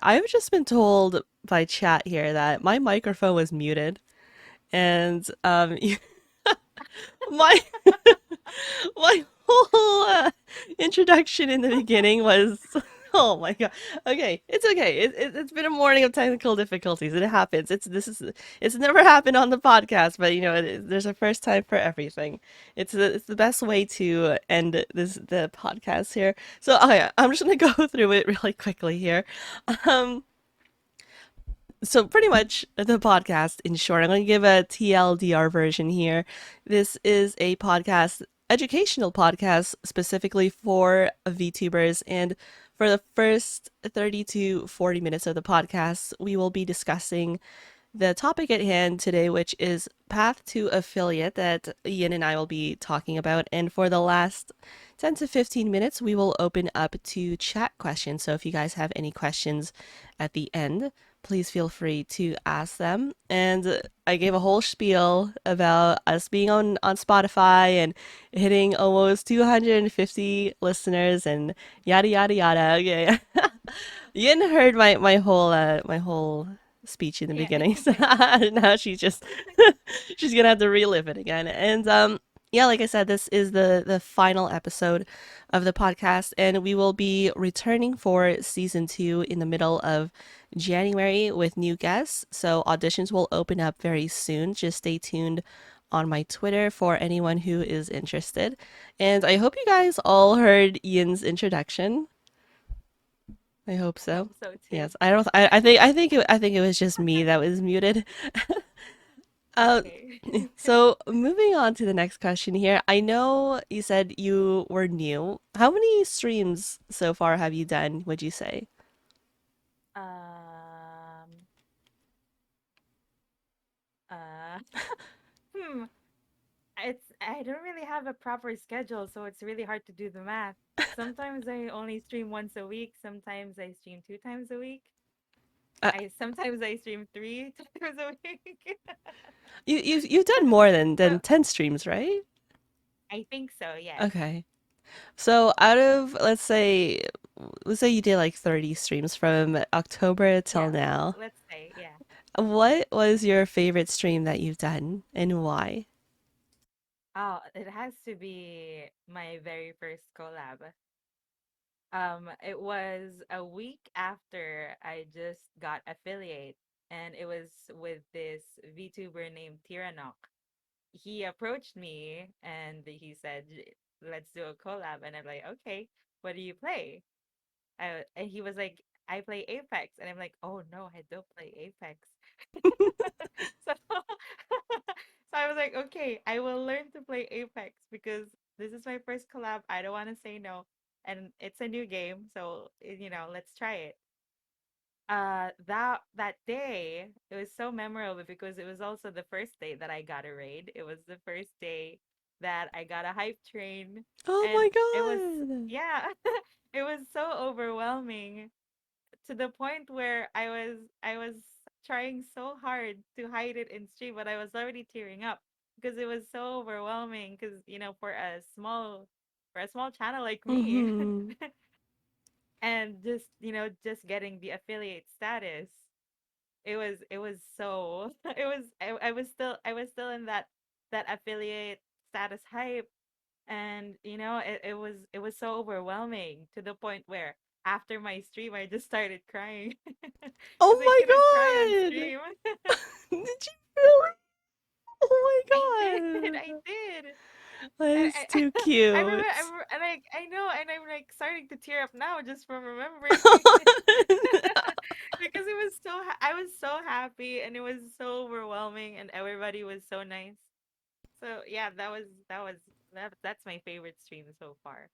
I've just been told by chat here that my microphone was muted, and my my whole introduction in the beginning was, oh my god. Okay, it's okay. It's been a morning of technical difficulties. It happens. It's never happened on the podcast, but there's a first time for everything. It's the best way to end the podcast here. So okay, I'm just gonna go through it really quickly here. Um, so pretty much the podcast in short, I'm going to give a TLDR version here. This is a podcast, educational podcast specifically for VTubers, and for the first 30 to 40 minutes of the podcast, we will be discussing the topic at hand today, which is path to affiliate that Yin and I will be talking about. And for the last 10 to 15 minutes, we will open up to chat questions. So if you guys have any questions at the end, please feel free to ask them. And I gave a whole spiel about us being on Spotify and hitting almost 250 listeners and yada yada yada. Okay. Yin heard my whole speech in the Yeah. beginning. So now she's gonna have to relive it again. And yeah, like I said, this is the final episode of the podcast, and we will be returning for season 2 in the middle of January with new guests. So auditions will open up very soon. Just stay tuned on my Twitter for anyone who is interested. And I hope you guys all heard Ian's introduction. I hope I so. hope so too. Yes, I don't. I think it was just me that was muted. Uh, Okay. so moving on to the next question here. I know you said you were new. How many streams so far have you done, would you say? Um, uh, hmm. I don't really have a proper schedule, so it's really hard to do the math. Sometimes I only stream once a week. Sometimes I stream 2 times a week. Uh, I sometimes I stream three times a week. you've done more So than 10 streams, right? I think so. Yes. Okay. So out of let's say you did like 30 streams from October till Yeah. now. Let's say yeah. What was your favorite stream that you've done and why? Oh, it has to be my very first collab. It was a week after I just got affiliate, and it was with this VTuber named Tyrannoc. He approached me and he said, "Let's do a collab." And I'm like, "Okay, what do you play?" And he was like, "I play Apex." And I'm like, "Oh no, I don't play Apex." So, so I was like, "Okay, I will learn to play Apex because this is my first collab. I don't want to say no, and it's a new game, so let's try it." That day, it was so memorable because it was also the first day that I got a raid. It was the first day that I got a hype train, Oh and my it was, god. yeah, it was so overwhelming to the point where I was trying so hard to hide it in stream, but I was already tearing up because it was so overwhelming. Because for a small channel like me, Mm-hmm. and just getting the affiliate status, it was so I was still in that affiliate status hype, and it was so overwhelming to the point where after my stream I just started crying because I couldn't cry on Oh my god. stream. Did you really? I Oh did, my I god. did. That And is too I remember, cute. and I know, and I'm like starting to tear up now just from remembering. Because I was so happy, and it was so overwhelming, and everybody was so nice. So yeah, that's my favorite stream so far.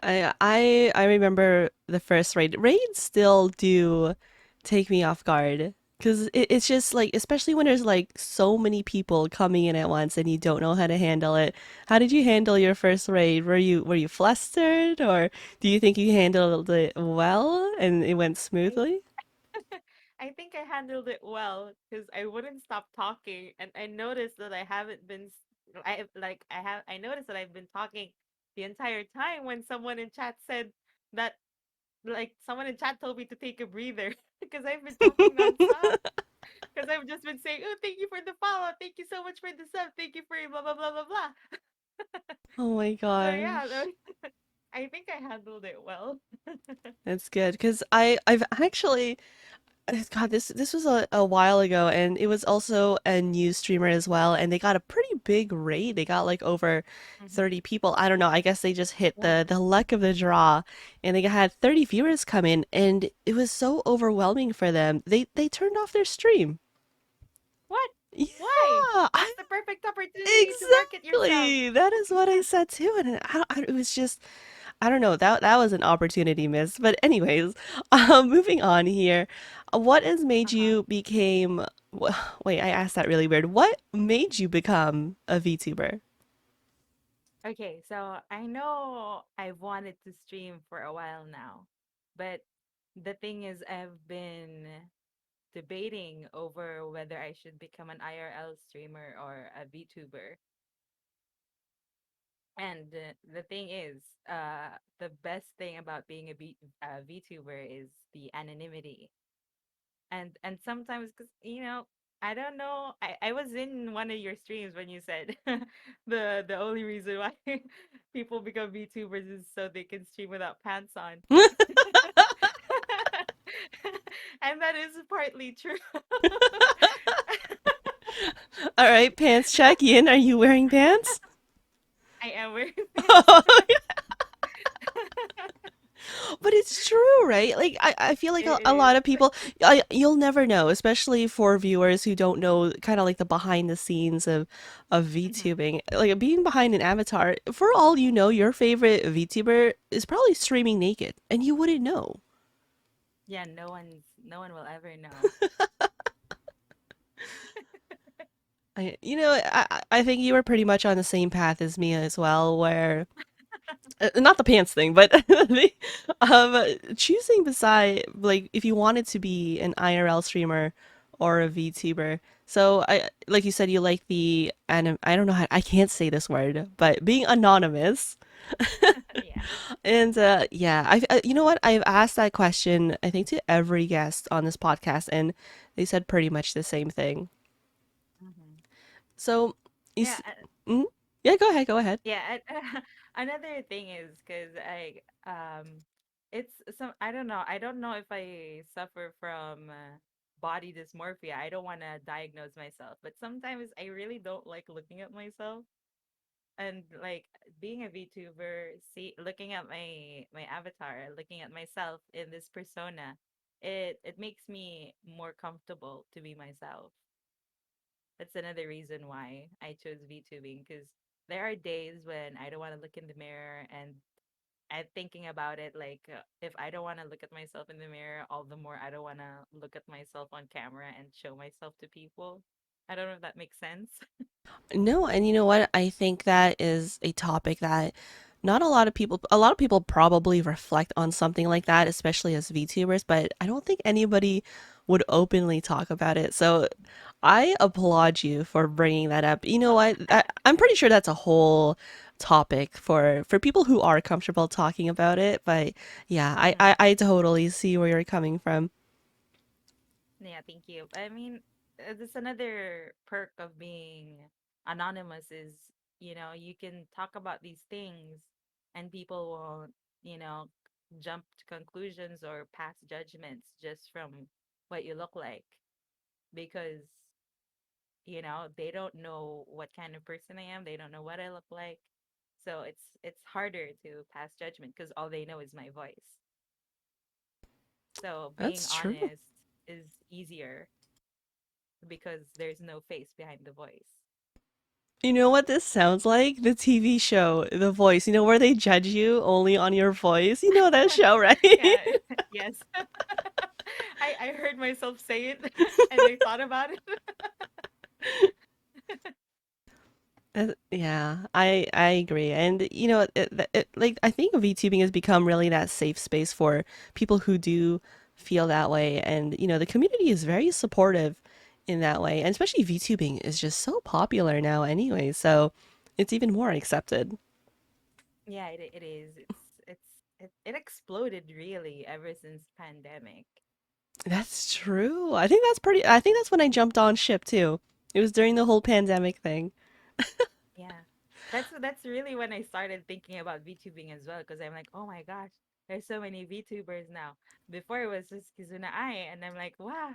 I remember the first raid. Raids still do take me off guard because it's just like, especially when there's like so many people coming in at once and you don't know how to handle it. How did you handle your first raid? Were you flustered, or do you think you handled it well and it went I smoothly? I think I handled it well because I wouldn't stop talking, and I noticed that I haven't been I noticed that I've been talking the entire time when someone in chat said that like someone in chat told me to take a breather because I've been talking nonstop. Because I've just been saying, "Oh, thank you for the follow. Thank you so much for the sub. Thank you for blah blah blah blah blah." Oh my So yeah, gosh. I think I handled it well. That's good because I've actually God, this was a while ago, and it was also a news streamer as well, and they got a pretty big rate. They got like over Hmm. 30 people. I don't know. I guess they just hit Wow. the luck of the draw, and they had 30 viewers come in, and it was so overwhelming for them. They turned off their stream. What? Why? Yeah, That's the perfect opportunity to market yourself. exactly. That is what I said too, and it was just I don't know. That was an opportunity missed. But anyways, moving on here. What has made Uh-huh. you became? Wait, I asked that really weird. What made you become a VTuber? Okay, so I know I've wanted to stream for a while now, but the thing is, I've been debating over whether I should become an IRL streamer or a VTuber. And the thing is, the best thing about being a VTuber is the anonymity. And sometimes, because I don't know, I was in one of your streams when you said the only reason why people become VTubers is so they can stream without pants on. And that is partly true. All right, pants check in. Are you wearing pants? I am wearing pants. But it's true, right? Like I feel like It a lot is. of people you'll never know, especially for viewers who don't know kind of like the behind the scenes of Mhm. VTubing. Like being behind an avatar, for all you know, your favorite VTuber is probably streaming naked and you wouldn't know. Yeah, no one will ever know. I think you were pretty much on the same path as me as well, where not the pants thing, but choosing beside like if you wanted to be an IRL streamer or a VTuber. So I like you said you like the and I don't know how I can't say this word, but being anonymous. Yeah. And yeah, you know what? I've asked that question I think to every guest on this podcast, and they said pretty much the same thing. Hmm. So you Yeah. s- mm? Yeah, go ahead, go ahead. Yeah. Another thing is because it's some I don't know. I don't know if I suffer from body dysmorphia. I don't want to diagnose myself, but sometimes I really don't like looking at myself. And like being a VTuber, see looking at my avatar, looking at myself in this persona, it makes me more comfortable to be myself. That's another reason why I chose VTubing, because there are days when I don't want to look in the mirror, and I'm thinking about it like, if I don't want to look at myself in the mirror, all the more I don't want to look at myself on camera and show myself to people. I don't know if that makes sense. No, and you know what? I think that is a topic that not a lot of people probably reflect on something like that, especially as VTubers, but I don't think anybody would openly talk about it. So I applaud you for bringing that up. You know Oh, what? I'm pretty sure that's a whole topic for people who are comfortable talking about it, but yeah, mhm. I totally see where you're coming from. Yeah, thank you. I mean, that's another perk of being anonymous is, you can talk about these things and people won't, jump to conclusions or pass judgments just from what you look like because, they don't know what kind of person I am. They don't know what I look like. So it's harder to pass judgment because all they know is my voice. So being That's true. honest is easier because there's no face behind the voice. You know what this sounds like? The TV show, The Voice. You know where they judge you only on your voice? You know that show, right? Yeah, yes. I heard myself say it and I thought about it. Yeah, I agree. And you know, like I think VTubing has become really that safe space for people who do feel that way. And you know, the community is very supportive in that way. And especially VTubing is just so popular now anyway, so it's even more accepted. Yeah, it is. It's it exploded really ever since pandemic. That's true. I think that's pretty. I think that's when I jumped on ship too. It was during the whole pandemic thing. Yeah. That's really when I started thinking about VTubing as well because I'm like, "Oh my gosh, there's so many VTubers now." Before it was just Kizuna Ai and I'm like, "Wow."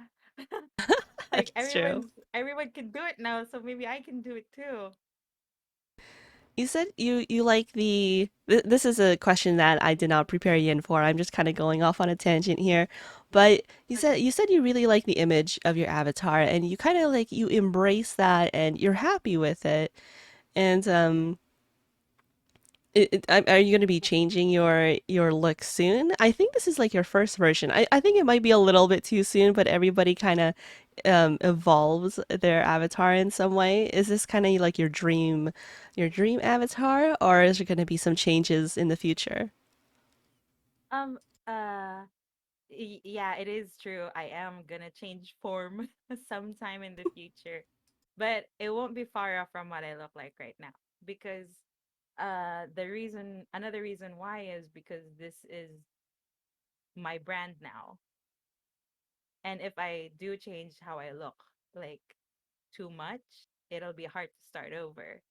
Like That's true. everyone can do it now, so maybe I can do it too. You said you like this is a question that I did not prepare you in for. I'm just kind of going off on a tangent here. But Okay. you said you really like the image of your avatar and you kind of like you embrace that and you're happy with it. And are you going to be changing your look soon? I think this is like your first version. I think it might be a little bit too soon, but everybody kind of evolves their avatar in some way. Is this kind of like your dream avatar, or is there going to be some changes in the future? Um uh yeah, it is true. I am gonna change form sometime in the future, but it won't be far off from what I look like right now because another reason why is because this is my brand now. And if I do change how I look like too much, it'll be hard to start over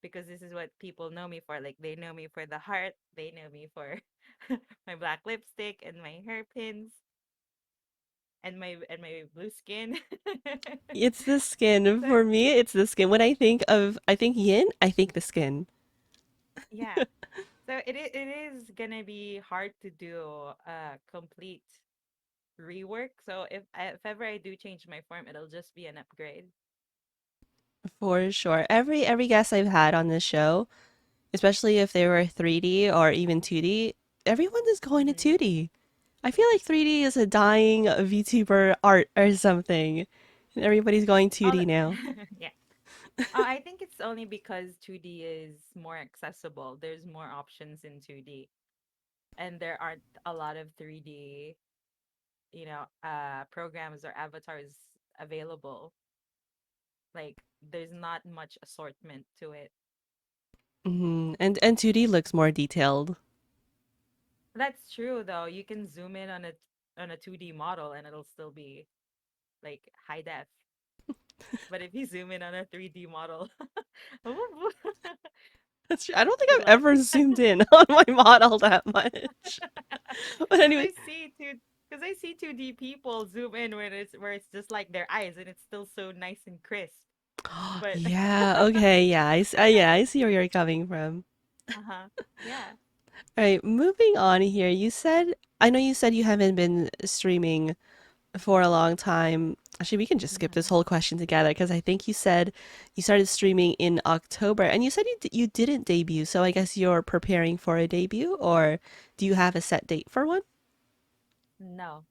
because this is what people know me for. Like they know me for the heart, they know me for my black lipstick and my hairpins and my blue skin. It's the skin So for me. It's the skin. When I think yin, I think the skin. yeah. So it is gonna be hard to do a complete rework. So if ever I do change my form, it'll just be an upgrade. For sure. Every guest I've had on this show, especially if they were 3D or even 2D, everyone is going to Hmm. 2D. I feel like 3D is a dying VTuber art or something. And everybody's going All 2D now. yeah. I think it's only because 2D is more accessible. There's more options in 2D, and there aren't a lot of 3D, programs or avatars available. Like, there's not much assortment to it. And 2D looks more detailed. That's true, though. You can zoom in on a 2D model, and it'll still be like high def. But if you zoom in on a 3D model, That's true. I don't think good I've luck. ever zoomed in on my model that much. But Because anyway, I see two, because I see 2D people zoom in where it's just like their eyes and it's still so nice and crisp. But yeah, okay, yeah, yeah, I see where you're coming from. uh-huh. Yeah. All right, moving on here. I know you said you haven't been streaming for a long time. Actually, we can just skip this Hmm. whole question together because I think you said you started streaming in October and you said you didn't debut. So I guess you're preparing for a debut, or do you have a set date for one? No.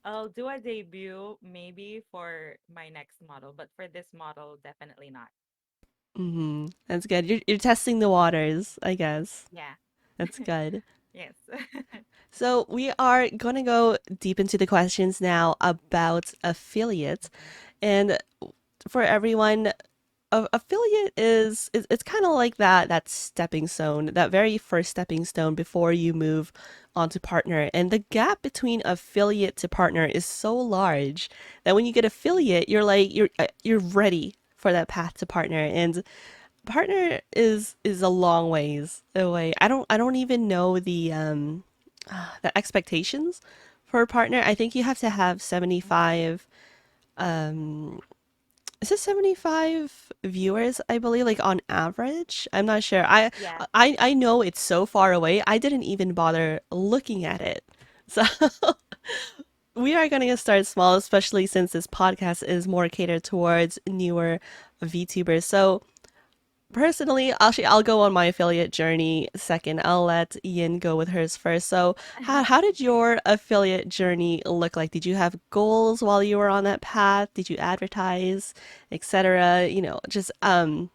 I'll do a debut maybe for my next model, but for this model, definitely not. That's good. You're testing the waters, I guess. Yeah. That's good. Yes. So we are going to go deep into the questions now about affiliates. Mhm. And for everyone, affiliate is it's kind of like that stepping stone, that very first stepping stone before you move on to partner. And the gap between affiliate to partner is so large that when you get affiliate, you're like you're ready for that path to partner. And partner is a long ways away. I don't even know the expectations for a partner. I think you have to have Mhm. 75 um is it 75 viewers, I believe, like on average. I'm not sure. Yeah. I know it's so far away. I didn't even bother looking at it. So we are going to start small, especially since this podcast is more catered towards newer VTubers. So personally, actually, I'll go on my affiliate journey second. I'll let Ian go with hers first. So, how did Okay. your affiliate journey look like? Did you have goals while you were on that path? Did you advertise, etc.? You know, just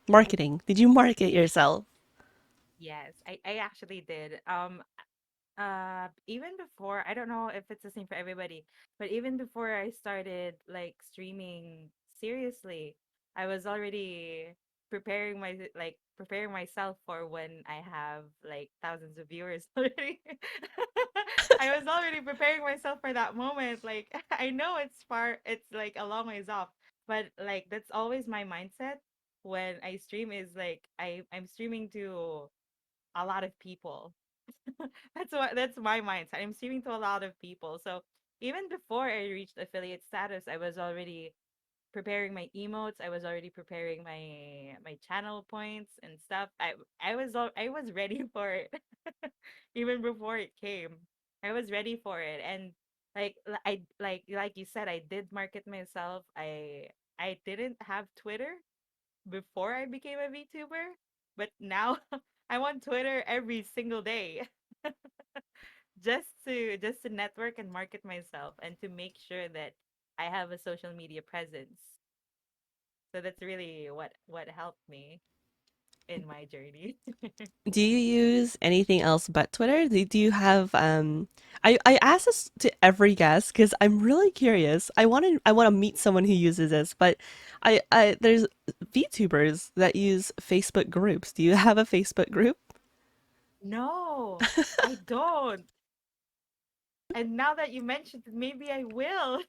marketing. Did you market yourself? Yes, I actually did. Even before, I don't know if it's the same for everybody, but even before I started like streaming seriously, I was already preparing myself for when I have like thousands of viewers already. I was already preparing myself for that moment. Like I know it's like a long ways off, but like that's always my mindset when I stream is like I'm streaming to a lot of people. That's my mindset. I'm streaming to a lot of people. So even before I reached affiliate status, I was already preparing my emotes. I was already preparing my channel points and stuff. I was ready for it even before it came. I was ready for it, and like you said, I did market myself. I didn't have Twitter before I became a VTuber, but now I'm on Twitter every single day just to network and market myself and to make sure that I have a social media presence. So that's really what helped me in my journey. Do you use anything else but Twitter? Do you have I ask this to every guest because I'm really curious. I want to meet someone who uses this, but I there's VTubers that use Facebook groups. Do you have a Facebook group? No, I don't. And now that you mentioned it, maybe I will.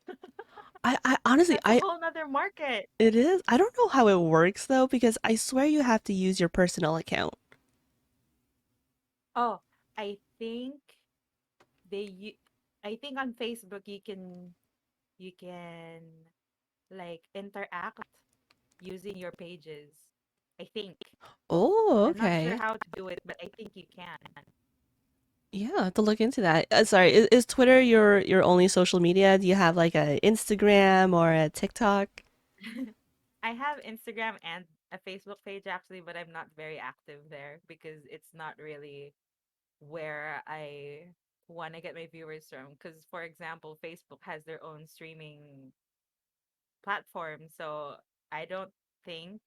I honestly That's a I whole nother market. it is. I don't know how it works though because I swear you have to use your personal account. Oh, I think they u- I think on Facebook you can like interact using your pages. I think. Oh, I'm not sure okay. how to do it, but I think you can. Yeah, I have to look into that. Sorry, is Twitter your only social media? Do you have like a Instagram or a TikTok? I have Instagram and a Facebook page actually, but I'm not very active there because it's not really where I want to get my viewers from. Because, for example, Facebook has their own streaming platform, so I don't think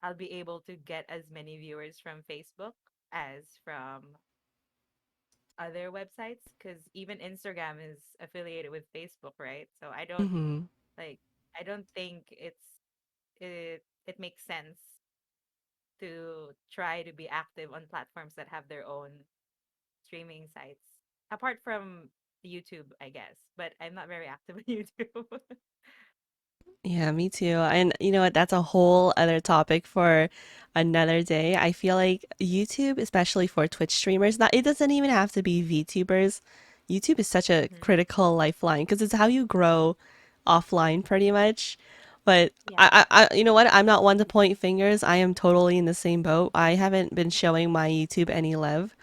I'll be able to get as many viewers from Facebook as from other websites. Because even Instagram is affiliated with Facebook, right? So Mm-hmm. like I don't think it makes sense to try to be active on platforms that have their own streaming sites. Apart from YouTube, I guess, but I'm not very active on YouTube. Yeah, me too. And you know what? That's a whole other topic for another day. I feel like YouTube, especially for Twitch streamers, not it doesn't even have to be VTubers. YouTube is such a Hmm. critical lifeline because it's how you grow offline pretty much. But Yeah. you know what? I'm not one to point fingers. I am totally in the same boat. I haven't been showing my YouTube any love.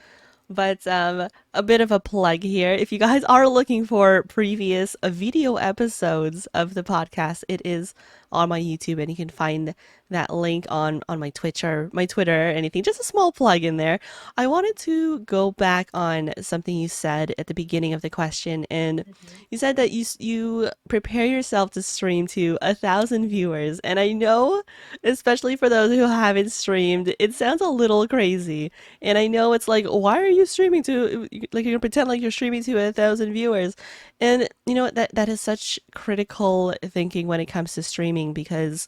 But a bit of a plug here. If you guys are looking for previous video episodes of the podcast, it is on my YouTube, and you can find that link on my Twitch or my Twitter or anything. Just a small plug in there. I wanted to go back on something you said at the beginning of the question, and Hmm. you said that you prepare yourself to stream to 1,000 viewers, and I know, especially for those who haven't streamed, it sounds a little crazy. And I know it's like, why are you streaming to like you're gonna pretend like you're streaming to 1,000 viewers? And you know that is such critical thinking when it comes to streaming because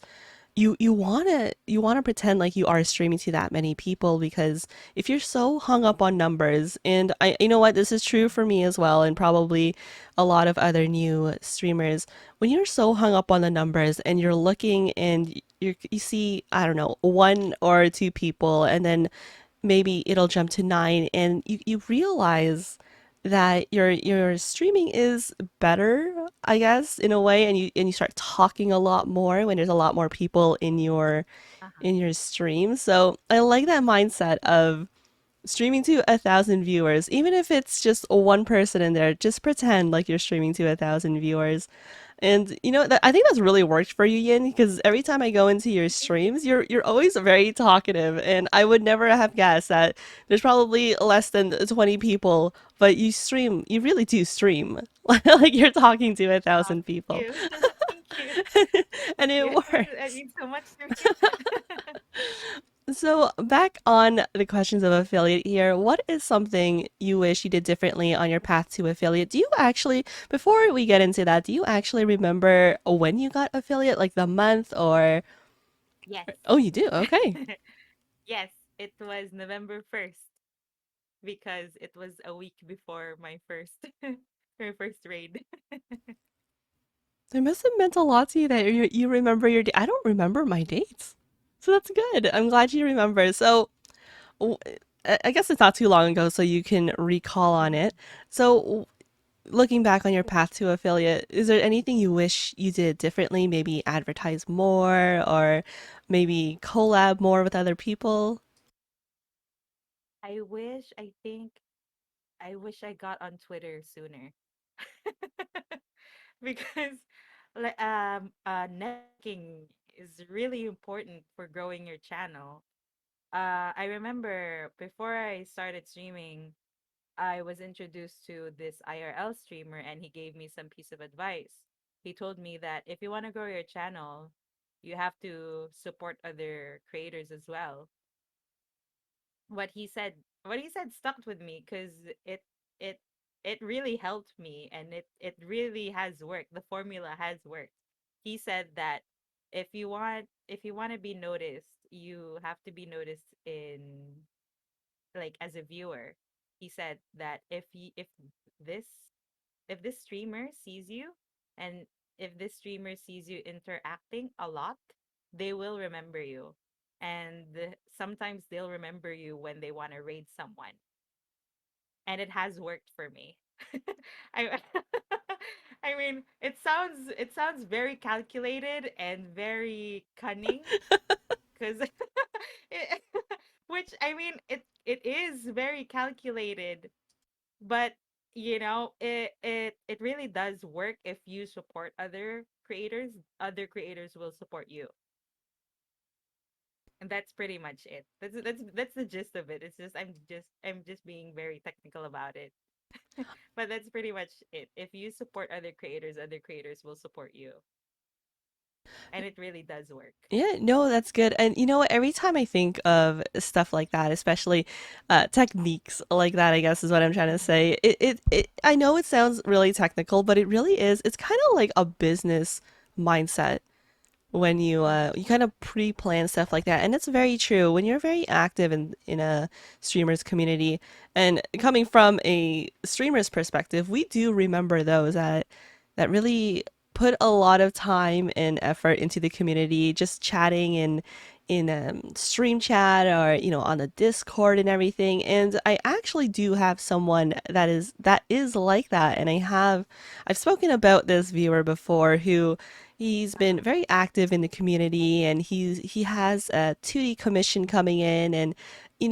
you wanna pretend like you are streaming to that many people because if you're so hung up on numbers, and I you know what, this is true for me as well and probably a lot of other new streamers, when you're so hung up on the numbers and you're looking and you see, I don't know, one or two people, and then maybe it'll jump to 9, and you realize that your streaming is better, I guess, in a way, and you start talking a lot more when there's a lot more people Uh-huh. in your stream. So I like that mindset of streaming to 1,000 viewers, even if it's just one person in there, just pretend like you're streaming to 1,000 viewers. And you know that I think that's really worked for you, Yin, because every time I go into your streams, you're always very talkative, and I would never have guessed that there's probably less than 20 people, but you really do stream like you're talking to a Oh, thousand thank people, you. Thank you. and Thank it you. That works. means so much to me. So back on the questions of affiliate here, what is something you wish you did differently on your path to affiliate? Do you actually, before we get into that, do you actually remember when you got affiliate, like the month or? Yes. Oh, you do? Okay. Yes, it was November 1st because it was a week before my first my first raid. It must have meant a lot to you that you remember your I don't remember my dates. So that's good. I'm glad you remember. So w- I guess it's not too long ago, so you can recall on Mhm. it. So, looking back on your path to affiliate, is there anything you wish you did differently? Maybe advertise more or maybe collab more with other people? I think I wish I got on Twitter sooner. Because networking is really important for growing your channel. I remember before I started streaming, I was introduced to this IRL streamer and he gave me some piece of advice. He told me that if you want to grow your channel, you have to support other creators as well. What he said, what he said stuck with me because it it really helped me and it really has worked. The formula has worked. He said that if you want to be noticed, you have to be noticed in like as a viewer. He said that this if this streamer sees you and if this streamer sees you interacting a lot, they will remember you. And sometimes they'll remember you when they want to raid someone. And it has worked for me. I I mean, it sounds very calculated and very cunning because which I mean it is very calculated, but you know it really does work if you support other creators will support you, and that's pretty much it. That's the gist of it. It's just I'm just being very technical about it. But that's pretty much it. If you support other creators will support you, and it really does work. Yeah, no, that's good. And you know what? Every time I think of stuff like that, especially techniques like that, I guess is what I'm trying to Mhm. say. I know it sounds really technical, but it really is. It's kind of like a business mindset when Mhm. you kind of pre-plan stuff like that, and it's very true when you're very active in a streamers community. And coming from a streamer's perspective, we do remember those that really put a lot of time and effort into the community, just chatting in stream chat or on the Discord and everything. And I actually do have someone that is like that, and I've spoken about this viewer before who he's been Uh-huh. very active in the community, and he has a 2D commission coming in, and he's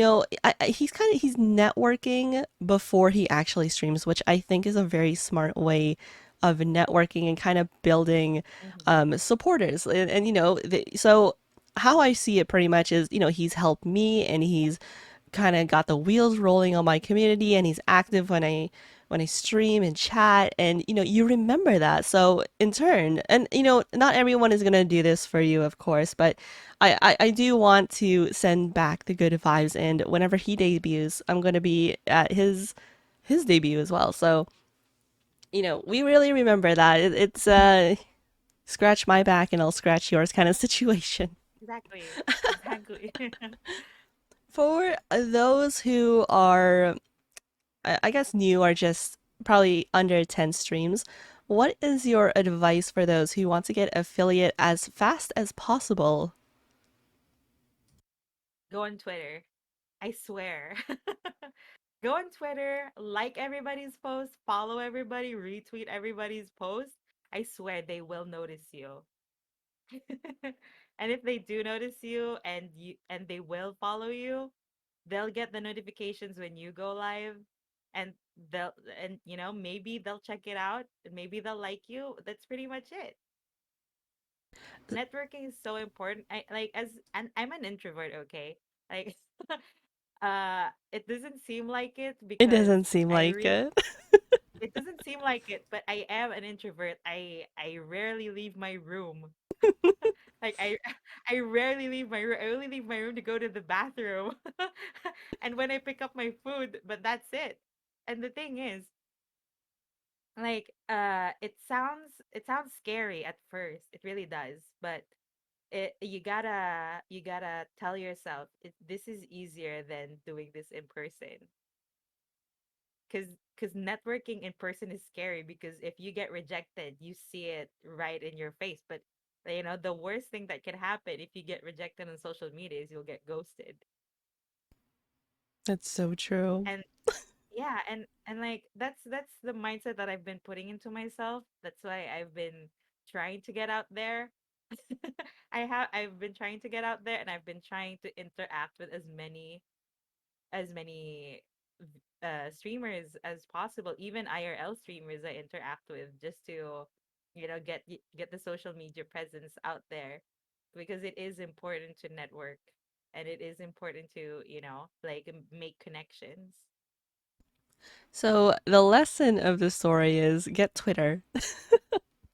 networking before he actually streams, which I think is a very smart way of networking and kind of building Mhm. supporters. So how I see it pretty much is, he's helped me and he's kind of got the wheels rolling on my community, and he's active when I stream and chat, and you remember that. So in turn, and not everyone is going to do this for you, of course, but I do want to send back the good vibes, and whenever he debuts, I'm going to be at his debut as well. So we really remember that. It's scratch my back and I'll scratch yours kind of situation. Exactly. Exactly. For those who are, I guess, new or just probably under 10 streams, what is your advice for those who want to get affiliate as fast as possible? Go on Twitter. I swear. Go on Twitter, like everybody's post, follow everybody, retweet everybody's post. I swear they will notice you. And if they do notice you and they will follow you, they'll get the notifications when you go live, and they'll and maybe they'll check it out, maybe they'll like you. That's pretty much it. Networking is so important. I like as and I'm an introvert, okay? Like it doesn't seem like it It because doesn't seem I like really it. it doesn't seem like it, but I am an introvert. I rarely leave my room. Like I rarely leave my room. I only leave my room to go to the bathroom. And when I pick up my food, but that's it. And the thing is, like it sounds scary at first. It really does. But you gotta tell yourself this is easier than doing this in person, because networking in person is scary, because if you get rejected you see it right in your face. But the worst thing that can happen if you get rejected on social media is you'll get ghosted. That's so true. And yeah, and like that's the mindset that I've been putting into myself. That's why I've been trying to get out there. I've been trying to get out there, and I've been trying to interact with as many streamers as possible, even IRL streamers I interact with, just to get the social media presence out there, because it is important to network, and it is important to like make connections. So the lesson of the story is get Twitter.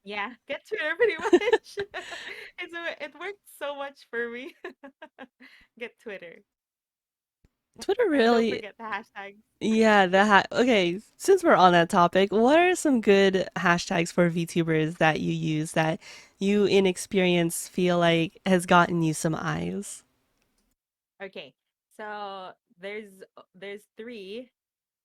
Yeah, get Twitter pretty much. It worked so much for me. Get Twitter. Twitter And don't really, forget the hashtags. yeah, okay, since we're on that topic, what are some good hashtags for VTubers that you use that you in experience feel like has gotten you some eyes? Okay. So there's three,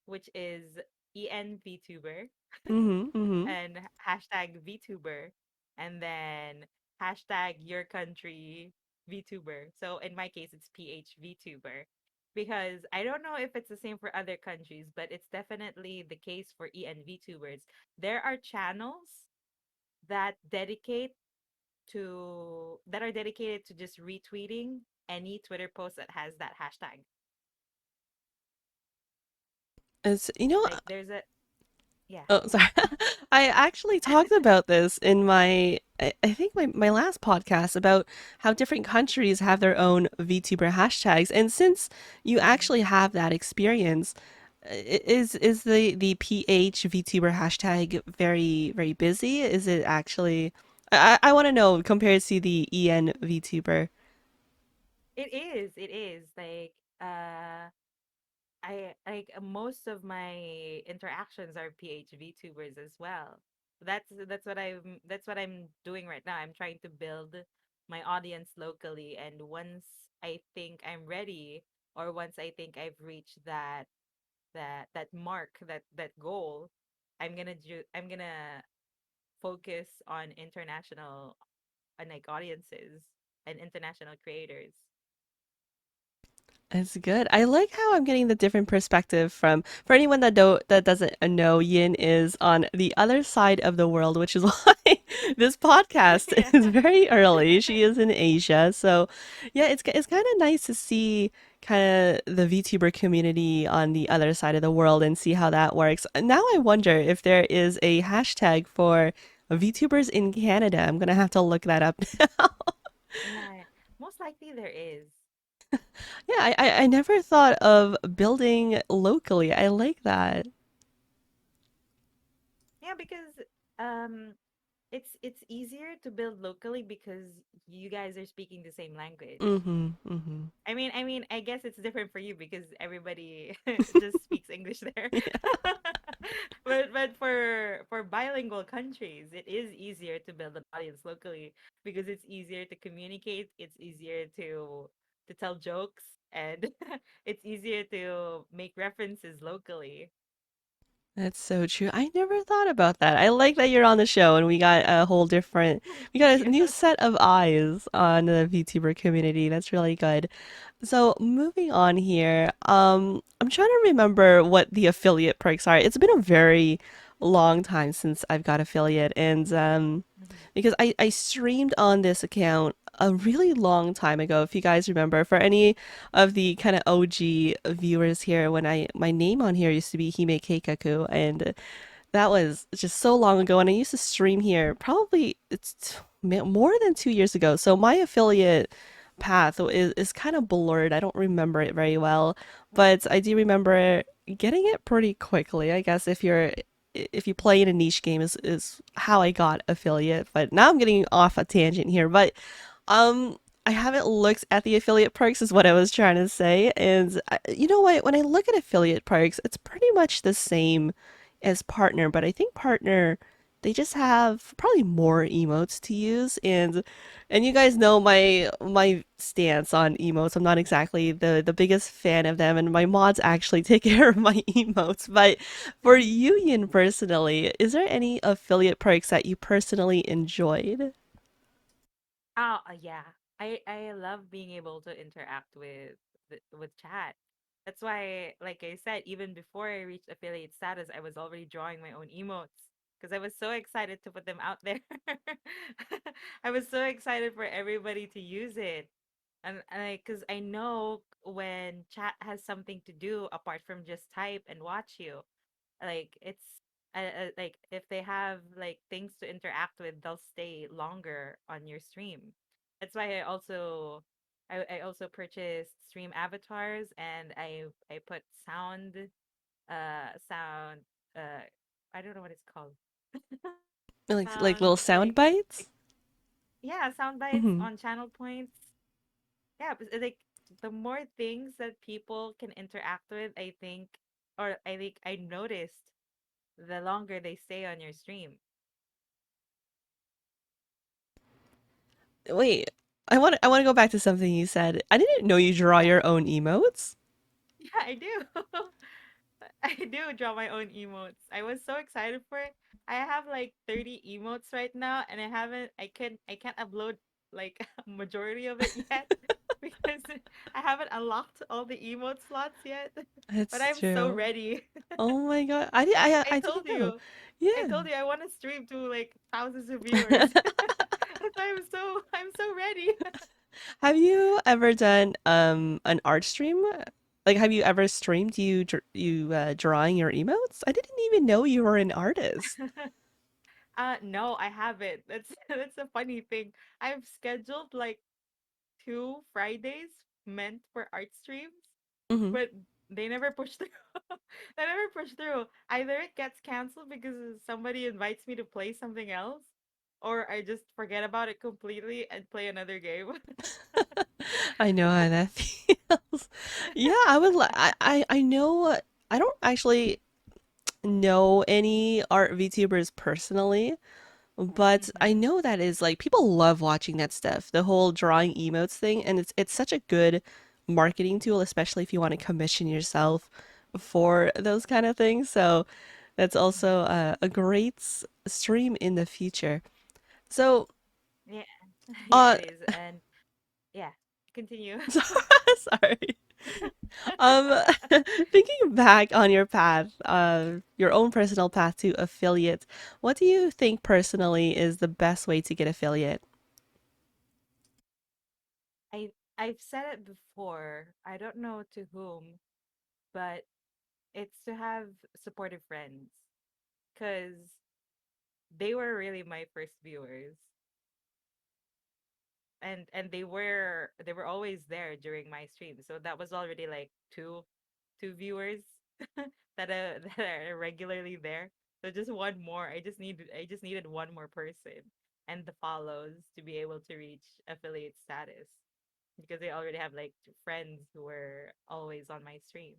which is VTuber, Mm-hmm, mm-hmm. and hashtag VTuber, and then hashtag your country VTuber. So in my case, it's PH VTuber, because I don't know if it's the same for other countries, but it's definitely the case for VTubers. There are channels that are dedicated to just retweeting any Twitter post that has that hashtag. It's, you know, Like there's a yeah. oh, sorry. I actually talked about this in I think my last podcast about how different countries have their own VTuber hashtags. And since you Mhm. actually have that experience, is the PH VTuber hashtag very, very busy? Is it actually, I want to know compared to the EN VTuber. It is like I like most of my interactions are PHV tubers as well. That's what I'm doing right now. I'm trying to build my audience locally, and once I think I'm ready, or once I think I've reached that mark, that goal, I'm gonna focus on international like audiences and international creators. It's good. I like how I'm getting the different perspective from for anyone that doesn't know, Yin is on the other side of the world, which is why this podcast Yeah. is very early. She is in Asia. So, yeah, it's kind of nice to see kind of the VTuber community on the other side of the world and see how that works. Now I wonder if there is a hashtag for VTubers in Canada. I'm gonna have to look that up now. Yeah, most likely there is. Yeah, I never thought of building locally. I like that. Yeah, because um it's easier to build locally because you guys are speaking the same language. Mm-hmm. Mm-hmm. I guess it's different for you because everybody just speaks English there. But for bilingual countries, it is easier to build an audience locally because it's easier to communicate, it's easier to tell jokes, and it's easier to make references locally. That's so true. I never thought about that. I like that you're on the show and we got a whole different, we got a Yeah. new set of eyes on the VTuber community. That's really good. So moving on here, I'm trying to remember what the affiliate perks are. It's been a very long time since I've got affiliate, and Mhm. because I streamed on this account a really long time ago. If you guys remember, for any of the kind of OG viewers here, when my name on here used to be Hime Keikaku, and that was just so long ago, and I used to stream here probably more than 2 years ago. So my affiliate path is kind of blurred. I don't remember it very well, but I do remember getting it pretty quickly. I guess if you play in a niche game is how I got affiliate. But now I'm getting off a tangent here. But um, I haven't looked at the affiliate perks, is what I was trying to say. And you know what? When I look at affiliate perks, it's pretty much the same as partner, but I think partner they just have probably more emotes to use, and you guys know my stance on emotes. I'm not exactly the biggest fan of them, and my mods actually take care of my emotes. But for Union personally, is there any affiliate perks that you personally enjoyed? Oh, yeah. I love being able to interact with with chat. That's why, like I said, even before I reached affiliate status, I was already drawing my own emotes because I was so excited to put them out there. I was so excited for everybody to use it. And because I know when chat has something to do apart from just type and watch you, like it's like if they have like things to interact with, they'll stay longer on your stream. That's why I also purchased stream avatars, and I put sound uh I don't know what it's called. Like little Sound sound bites? like yeah, sound bites Hmm. on channel points. Yeah, but like the more things that people can interact with, I think, or I think I noticed, the longer they stay on your stream. Wait, I want to go back to something you said. I didn't know you draw Yeah, your own emotes. yeah, I do. I do draw my own emotes. I was so excited for it. I have like 30 emotes right now, and I can't upload like a majority of it yet because I haven't unlocked all the emote slots yet. But That's I'm so true. ready. Oh my God. I I didn't told know. you. I Yeah. told you I want to stream to like thousands of viewers. That's why I'm so ready. Have you ever done an art stream? Like, have you ever streamed drawing your emotes? I didn't even know you were an artist. No, I haven't. That's that's a funny thing. I've scheduled like 2 Fridays meant for art streams, Hmm. but they never push through. They never push through. Either it gets canceled because somebody invites me to play something else, or I just forget about it completely and play another game. I know how that feels. Yeah, I would. I know. I don't actually know any art VTubers personally, but I Hmm. know that is like people love watching that stuff, the whole drawing emotes thing, and it's such a good marketing tool, especially if you want to commission yourself for those kind of things. So that's also Hmm. a great stream in the future. So, Yeah, yeah, uh, it is. And yeah, continue. sorry. Um, thinking back on your path, your own personal path to affiliate, what do you think personally is the best way to get affiliate? I I've said it before. I don't know to whom, but it's to have supportive friends because they were really my first viewers, and they were always there during my stream. So that was already like two viewers that are regularly there. So just one more. I just needed one more person and the follows to be able to reach affiliate status because they already have like friends who were always on my streams.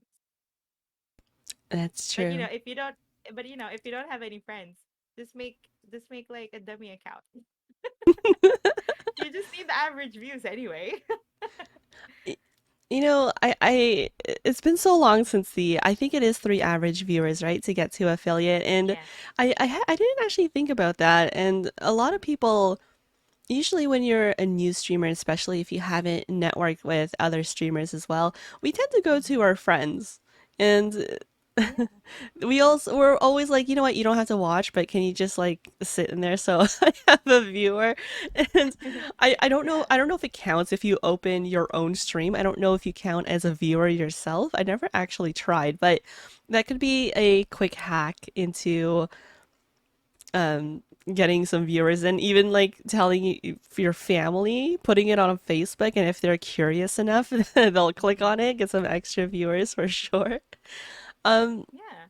That's But true. if you don't have any friends, just make like a dummy account. You just need the average views anyway. Y- You know, it's been so long since I think it is three average viewers, right, to get to affiliate, and Yeah. I didn't actually think about that, and a lot of people usually when you're a new streamer, especially if you haven't networked with other streamers as well, we tend to go to Hmm. our friends. And Yeah. we're always like, you know what, you don't have to watch, but can you just like sit in there so I have a viewer? And Yeah. I don't know if it counts if you open your own stream. I don't know if you count as a viewer yourself. I never actually tried, but that could be a quick hack into getting some viewers and even like telling your family, putting it on Facebook, and if they're curious enough, they'll click on Hmm. it, get some extra viewers for sure. Um, Yeah.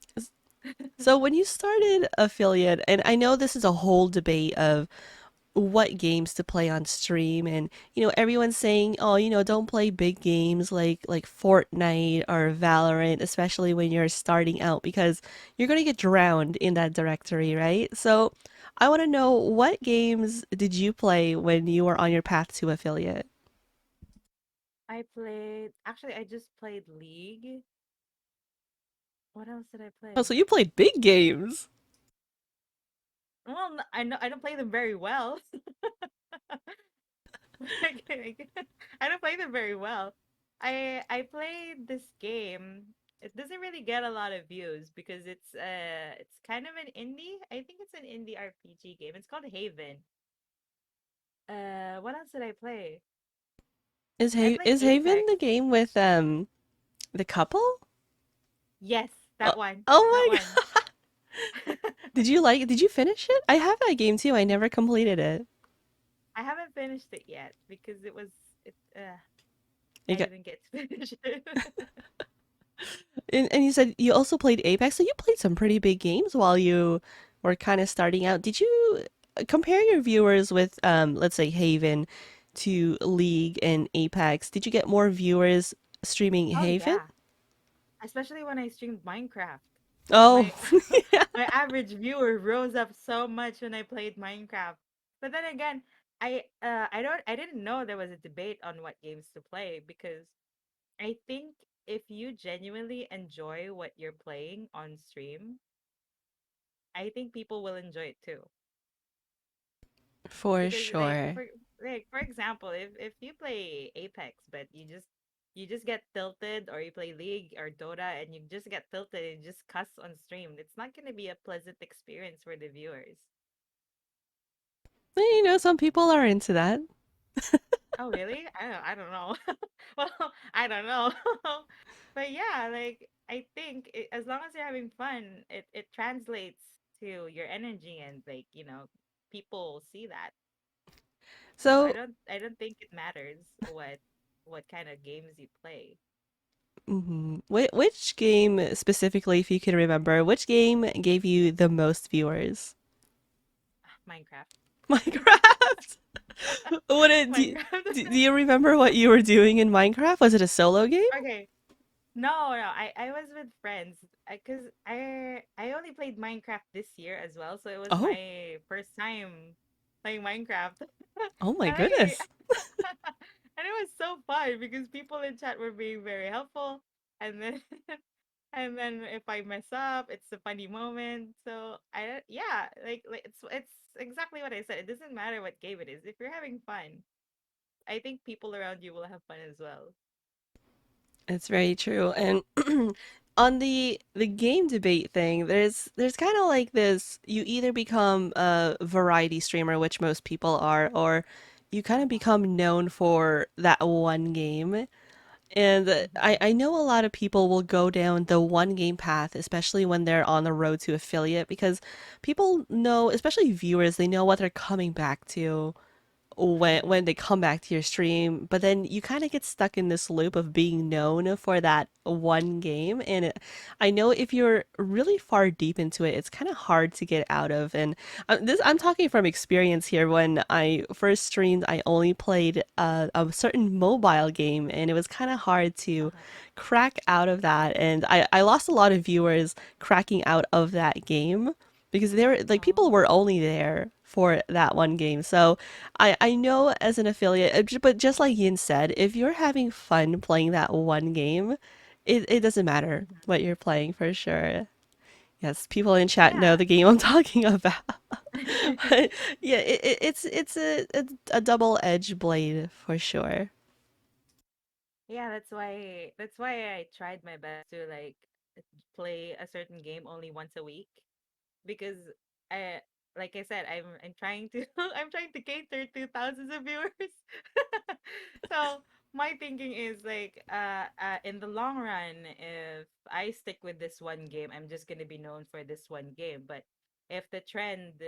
so when you started affiliate, and I know this is a whole debate of what games to play on stream, and everyone's saying, oh, don't play big games like Fortnite or Valorant, especially when you're starting out because you're going to get drowned in that directory, right? So I want to know, what games did you play when you were on your path to affiliate? I just played League. What else did I Oh, play? so you played big games. Well, I know I don't play them very well. I don't play them very well. I played this game. It doesn't really get a lot of views because it's kind of an indie. I think it's an indie RPG game. It's called Haven. What else did I play? I played Is Haven Apex. the game with the couple? Yes, Oh, that one. That oh my one. god. Did you finish it? I have that game too. I never completed it. I haven't finished it yet because it You I got, didn't get to finish it. and you said you also played Apex, so you played some pretty big games while you were kind of starting out. Did you compare your viewers with, let's say Haven to League and Apex? Did you get more viewers streaming Oh Haven? yeah. Especially when I streamed Minecraft. Oh, My my average viewer rose up so much when I played Minecraft. But then again, I didn't know there was a debate on what games to play because I think if you genuinely enjoy what you're playing on stream, I think people will enjoy it too. for Because like sure. for example, if you play Apex but you just get tilted, or you play League or Dota and you just get tilted and just cuss on stream, it's not going to be a pleasant experience for the viewers. You know, some people are into that. Oh really? I don't know. Well, I don't know. But yeah, like I think as long as you're having fun, it translates to your energy, and like, people see that. So So, I don't think it matters what kind of games you play. which game specifically, if you can remember, which game gave you the most viewers? Minecraft. Minecraft. What it Minecraft. do you remember what you were doing in Minecraft? Was it a solo game? Okay. No, no, I was with friends because I only played Minecraft this year as well, so it was Oh, my first time playing Minecraft. oh my And I goodness. and it was so fun because people in chat were being very helpful, and then and then if I mess up, it's a funny moment. So yeah, like it's exactly what I said. It doesn't matter what game it is. If you're having fun, I think people around you will have fun as well. It's very true. And on the game debate thing, there's kind of like this, you either become a variety streamer, which most people are, or you kind of Uh-huh. become known for that one game. And I Mm-hmm. know a lot of people will go down the one game path, especially when they're on the road to affiliate, because people know, especially viewers, they know what they're coming back to Mm-hmm. when they come back to your stream, but then you kind of get stuck in this loop of being known for that one game. And I know if you're really far deep into it, it's kind of hard to get out of. And I'm talking from experience here. When I first streamed, I only played a certain mobile game, and it was kind of hard to Uh-huh. crack out of that. And I lost a lot of viewers cracking out of that game because they were like, people Oh. were only there for that one game. So I know as an affiliate, but just like Yin said, if you're having fun playing that one game, it doesn't matter Mhm. what you're playing for sure. Yes, people in chat know Yeah. the game I'm talking about. But yeah, it's a double-edged blade for sure. Yeah, that's why I tried my best to like play a certain game only once a week, because I like I said, I'm trying to I'm trying to cater to thousands of viewers. So my thinking is like in the long run, if I stick with this one game, I'm just gonna be known for this one game. But if the trend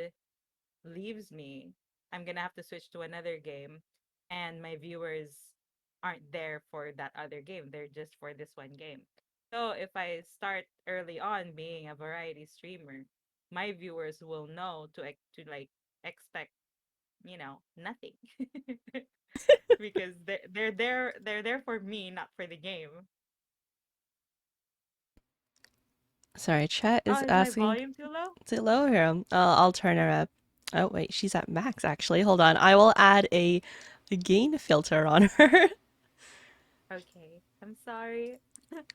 leaves me, I'm gonna have to switch to another game, and my viewers aren't there for that other game. They're just for this one game. So if I start early on being a variety streamer, my viewers will know to like expect, nothing. Because they're there for me, not for the game. Sorry, chat Oh, is is my asking, volume too low? is it low here? I'll turn her up. Oh, wait, she's at max actually. Hold on. I will add a gain filter on her. Okay, I'm sorry.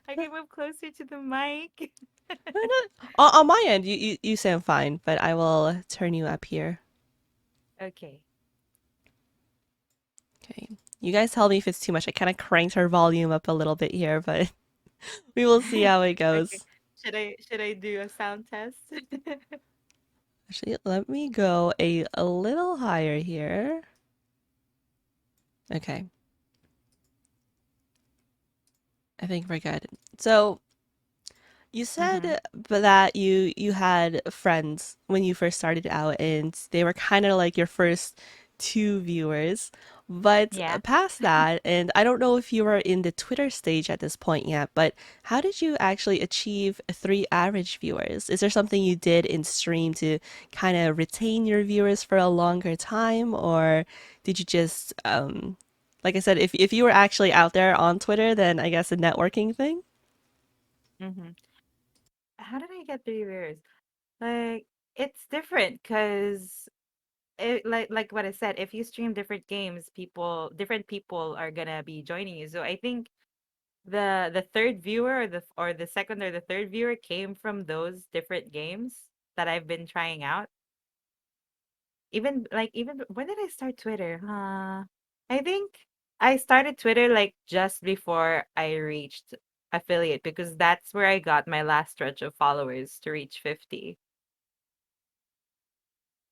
I can move closer to the mic. On my end, you sound fine, but I will turn you up here. Okay. Okay. You guys tell me if it's too much. I kind of cranked her volume up a little bit here, but we will see how it Okay. goes. Should I do a sound test? Actually, let me go a little higher here. Okay, I think we're good. So you Mm-hmm. said that you had friends when you first started out, and they were kind of like your first two viewers. But Yeah. past that, and I don't know if you were in the Twitter stage at this point yet, but how did you actually achieve three average viewers? Is there something you did in stream to kind of retain your viewers for a longer time, or did you just, like I said, if you were actually out there on Twitter, then I guess a networking thing? Mm-hmm. How did I get 3 viewers? Like, it's different because like what I said, if you stream different games, different people are gonna be joining you. So I think the third viewer or the second or the third viewer came from those different games that I've been trying out. Even when did I start Twitter? I think I started Twitter like just before I reached affiliate because that's where I got my last stretch of followers to reach 50.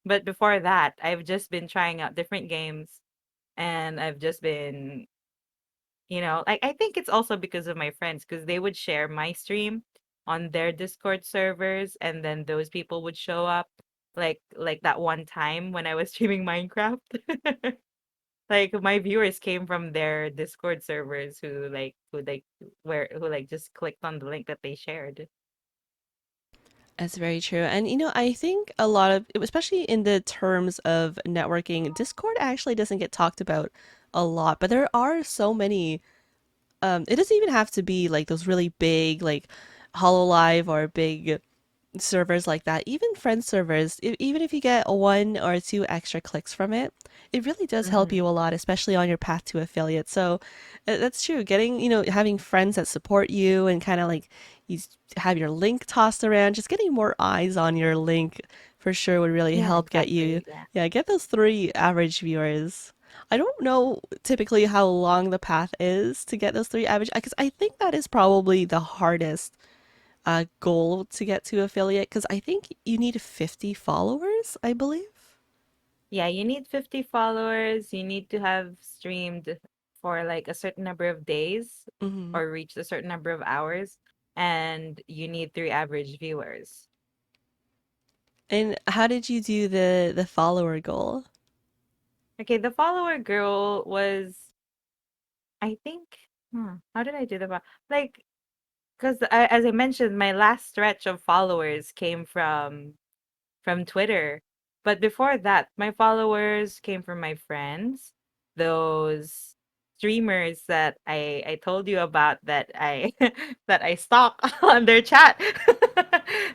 But before that, I've just been trying out different games and I've just been, like I think it's also because of my friends because they would share my stream on their Discord servers and then those people would show up like that one time when I was streaming Minecraft. Like my viewers came from their Discord servers who just clicked on the link that they shared. That's very true. And I think a lot of, especially in the terms of networking, Discord actually doesn't get talked about a lot, but there are so many. It doesn't even have to be like those really big, like Hololive or big servers like that, even friend servers, even if you get one or two extra clicks from it, it really does help Hmm. you a lot, especially on your path to affiliate. So that's true. Getting, having friends that support you and kind of like you have your link tossed around, just getting more eyes on your link for sure would really Yeah, help get you, exactly. Yeah. yeah, get those three average viewers. I don't know typically how long the path is to get those three average, because I think that is probably the hardest goal to get to affiliate because I think you need 50 followers, I believe. Yeah, you need 50 followers. You need to have streamed for like a certain number of days Hmm. or reached a certain number of hours, and you need three average viewers. And how did you do the follower goal? Okay, the follower girl was, I think, how did I do the like? Because as I mentioned, my last stretch of followers came from Twitter. But before that, my followers came from my friends, those streamers that I told you about that I that I stalk on their chat.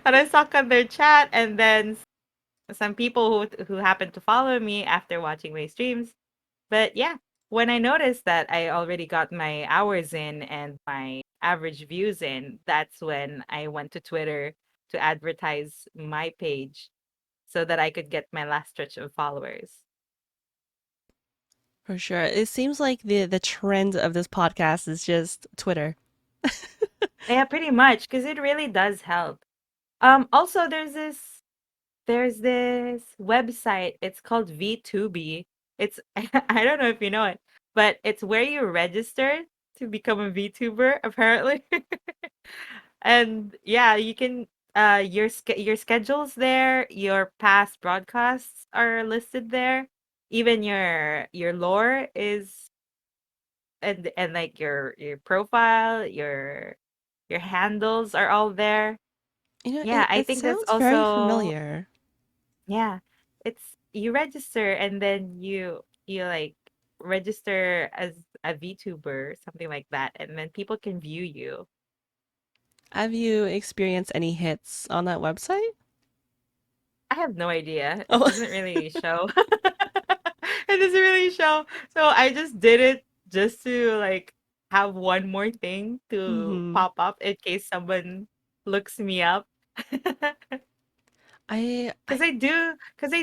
That I stalk on their chat and then some people who happen to follow me after watching my streams. But yeah, when I noticed that I already got my hours in and my average views in, that's when I went to Twitter to advertise my page so that I could get my last stretch of followers. For sure. It seems like the trend of this podcast is just Twitter. Yeah, pretty much, because it really does help. Also there's this website. It's called VTubing. It's I don't know if you know it, but it's where you register to become a VTuber, apparently. And yeah, you can your schedules there, your past broadcasts are listed there. Even your lore is and like your profile, your handles are all there. Yeah, I It think that's sounds very also familiar. yeah. It's you register and then you like register as a VTuber, something like that, and then people can view you. Have you experienced any hits on that website? I have no idea. It Oh, doesn't really show. It doesn't really show. So I just did it just to like have one more thing to mm-hmm. pop up in case someone looks me up. I Because I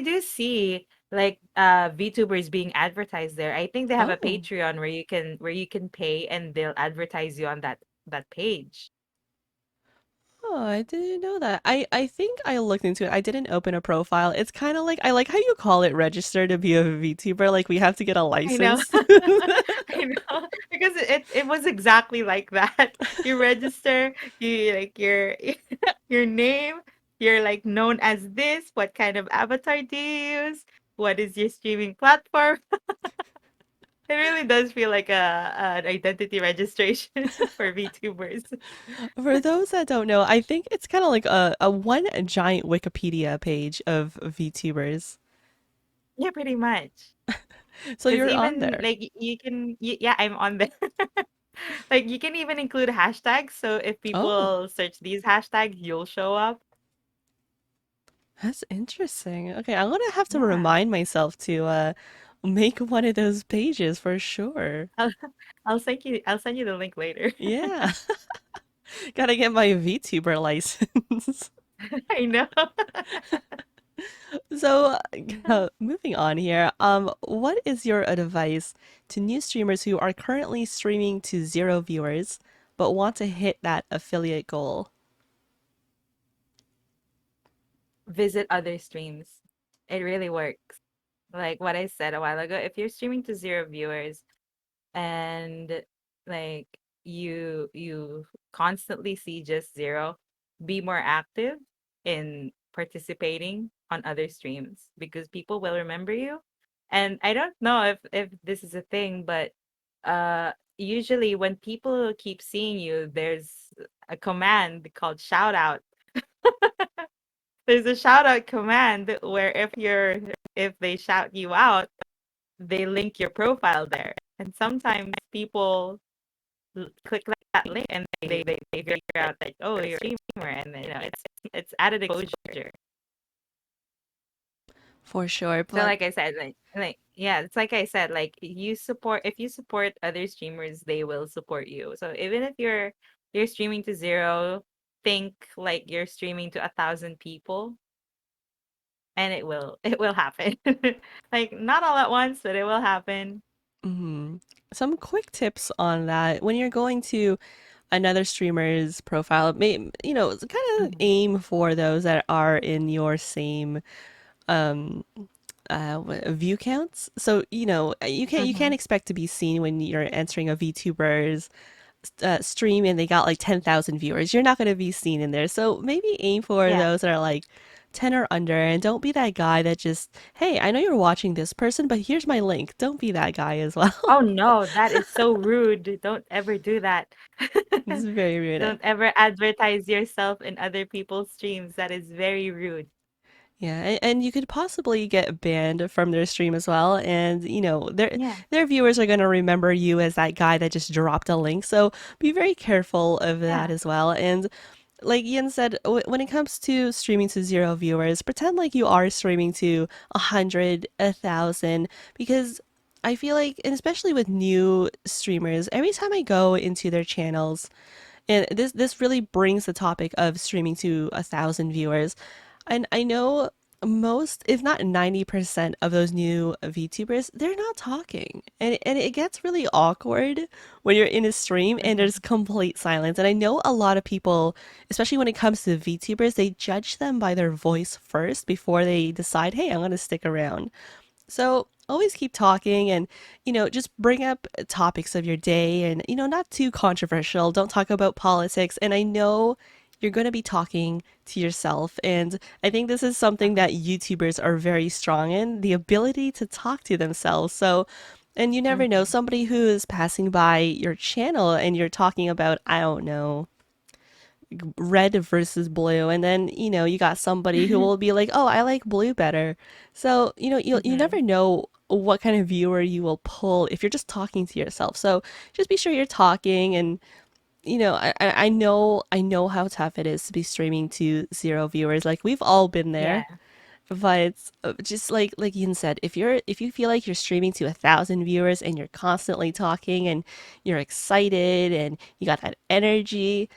do see like VTubers being advertised there. I think they have a oh. Patreon where you can pay and they'll advertise you on that page. Oh, I didn't know that. I think I looked into it. I didn't open a profile. It's kind of like I like how you call it register to be a VTuber. Like we have to get a I know. license. I know. Because it was exactly like that. You register, you like your name, you're like known as this, what kind of avatar do you use? What is your streaming platform? It really does feel like an identity registration for VTubers. For those that don't know, I think it's kind of like a one giant Wikipedia page of VTubers. Yeah, pretty much. So Because you're on even there. like yeah, I'm on there. Like you can even include hashtags. So if Oh, people search these hashtags, you'll show up. that's interesting. Okay, I'm gonna have to Yeah. remind myself to make one of those pages for sure. I'll, I'll send you the link later. Yeah, gotta get my VTuber license. I know. So, moving on here, what is your advice to new streamers who are currently streaming to zero viewers but want to hit that affiliate goal? Visit other streams. It really works. Like what I said a while ago, if you're streaming to zero viewers, and like you constantly see just zero, be more active in participating on other streams because people will remember you. And I don't know if this is a thing, but usually when people keep seeing you, there's a command called shout out. There's a shout out command where if they shout you out, they link your profile there. And sometimes people click that link and they figure out like, oh, you're a streamer, and then, it's added exposure. For sure, So but like I said, like yeah, it's like I said, like you support if you support other streamers, they will support you. So even if you're streaming to zero, think like you're streaming to 1,000 people, and it will happen. Like not all at once, but it will happen. mhm. Some quick tips on that. When you're going to another streamer's profile, kind of Mhm. aim for those that are in your same um view counts. So, you can't Mhm. expect to be seen when you're entering a VTuber's stream and they got like 10,000 viewers. You're not going to be seen in there. So maybe aim for Yeah. those that are like 10 or under, and don't be that guy that just, hey, I know you're watching this person, but here's my link. Don't be that guy as well. Oh no, that is so rude. Don't ever do that. It's very rude. Don't ever advertise yourself in other people's streams. That is very rude. Yeah, and you could possibly get banned from their stream as well, and Yeah. their viewers are going to remember you as that guy that just dropped a link. So be very careful of that Yeah. as well. And like Ian said, when it comes to streaming to zero viewers, pretend like you are streaming to 100, 1,000, because I feel like, and especially with new streamers, every time I go into their channels, and this really brings the topic of streaming to 1,000 viewers. And I know most, if not 90% of those new VTubers, they're not talking. And it gets really awkward when you're in a stream and there's Mhm. complete silence. And I know a lot of people, especially when it comes to VTubers, they judge them by their voice first before they decide, hey, I'm going to stick around. So always keep talking and, just bring up topics of your day and, not too controversial. Don't talk about politics. And I know you're going to be talking to yourself. And I think this is something Uh-huh. that YouTubers are very strong in, the ability to talk to themselves. So, and you never know, Mhm. somebody who is passing by your channel and you're talking about, I don't know, red versus blue, and then you got somebody who will be like, oh, I like blue better. So you Mhm. never know what kind of viewer you will pull if you're just talking to yourself. So just be sure you're talking. And I know how tough it is to be streaming to zero viewers. Like we've all been there. Yeah. But just like Yin said, if you feel like you're streaming to 1,000 viewers and you're constantly talking and you're excited and you got that energy,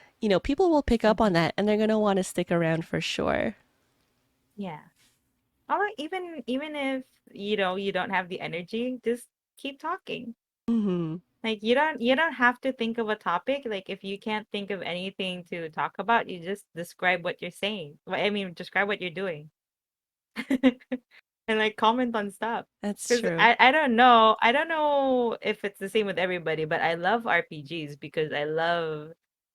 people will pick up on Mhm. that and they're gonna want to stick around for sure. Yeah. Or even if you don't have the energy, just keep talking. Hmm. Like you don't have to think of a topic. Like if you can't think of anything to talk about, you just describe what you're saying. I mean, describe what you're doing. And like comment on stuff. That's Because true. I don't know if it's the same with everybody, but I love RPGs because I love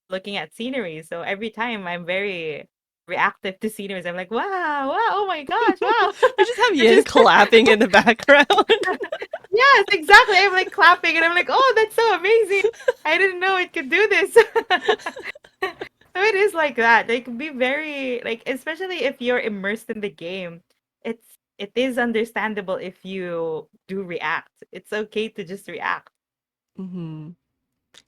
looking at scenery. So every time I'm very reactive to sceneries, I'm like, wow, wow, oh my gosh, wow. We just have Which Yin is clapping in the background. yes, exactly. I'm like clapping and I'm like, oh, that's so amazing. I didn't know it could do this. So it is like that. They can be very like, especially if you're immersed in the game. It is understandable if you do react. It's okay to just react. Hmm.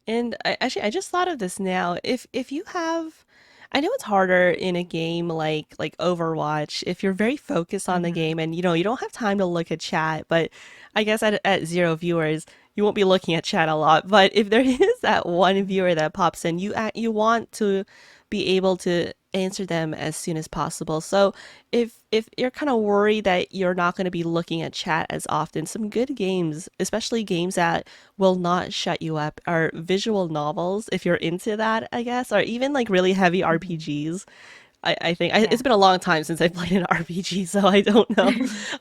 And I just thought of this now. If you have, I know it's harder in a game like Overwatch if you're very focused on the Mm-hmm. game and you don't have time to look at chat. But I guess at 0 viewers, you won't be looking at chat a lot. But if there is that one Mm-hmm. viewer that pops in, you want to be able to answer them as soon as possible. So if you're kind of worried that you're not going to be looking at chat as often, some good games, especially games that will not shut you up, are visual novels if you're into that, I guess, or even like really heavy Mm-hmm. RPGs. I think Yeah. it's been a long time since I played an RPG, so I don't know.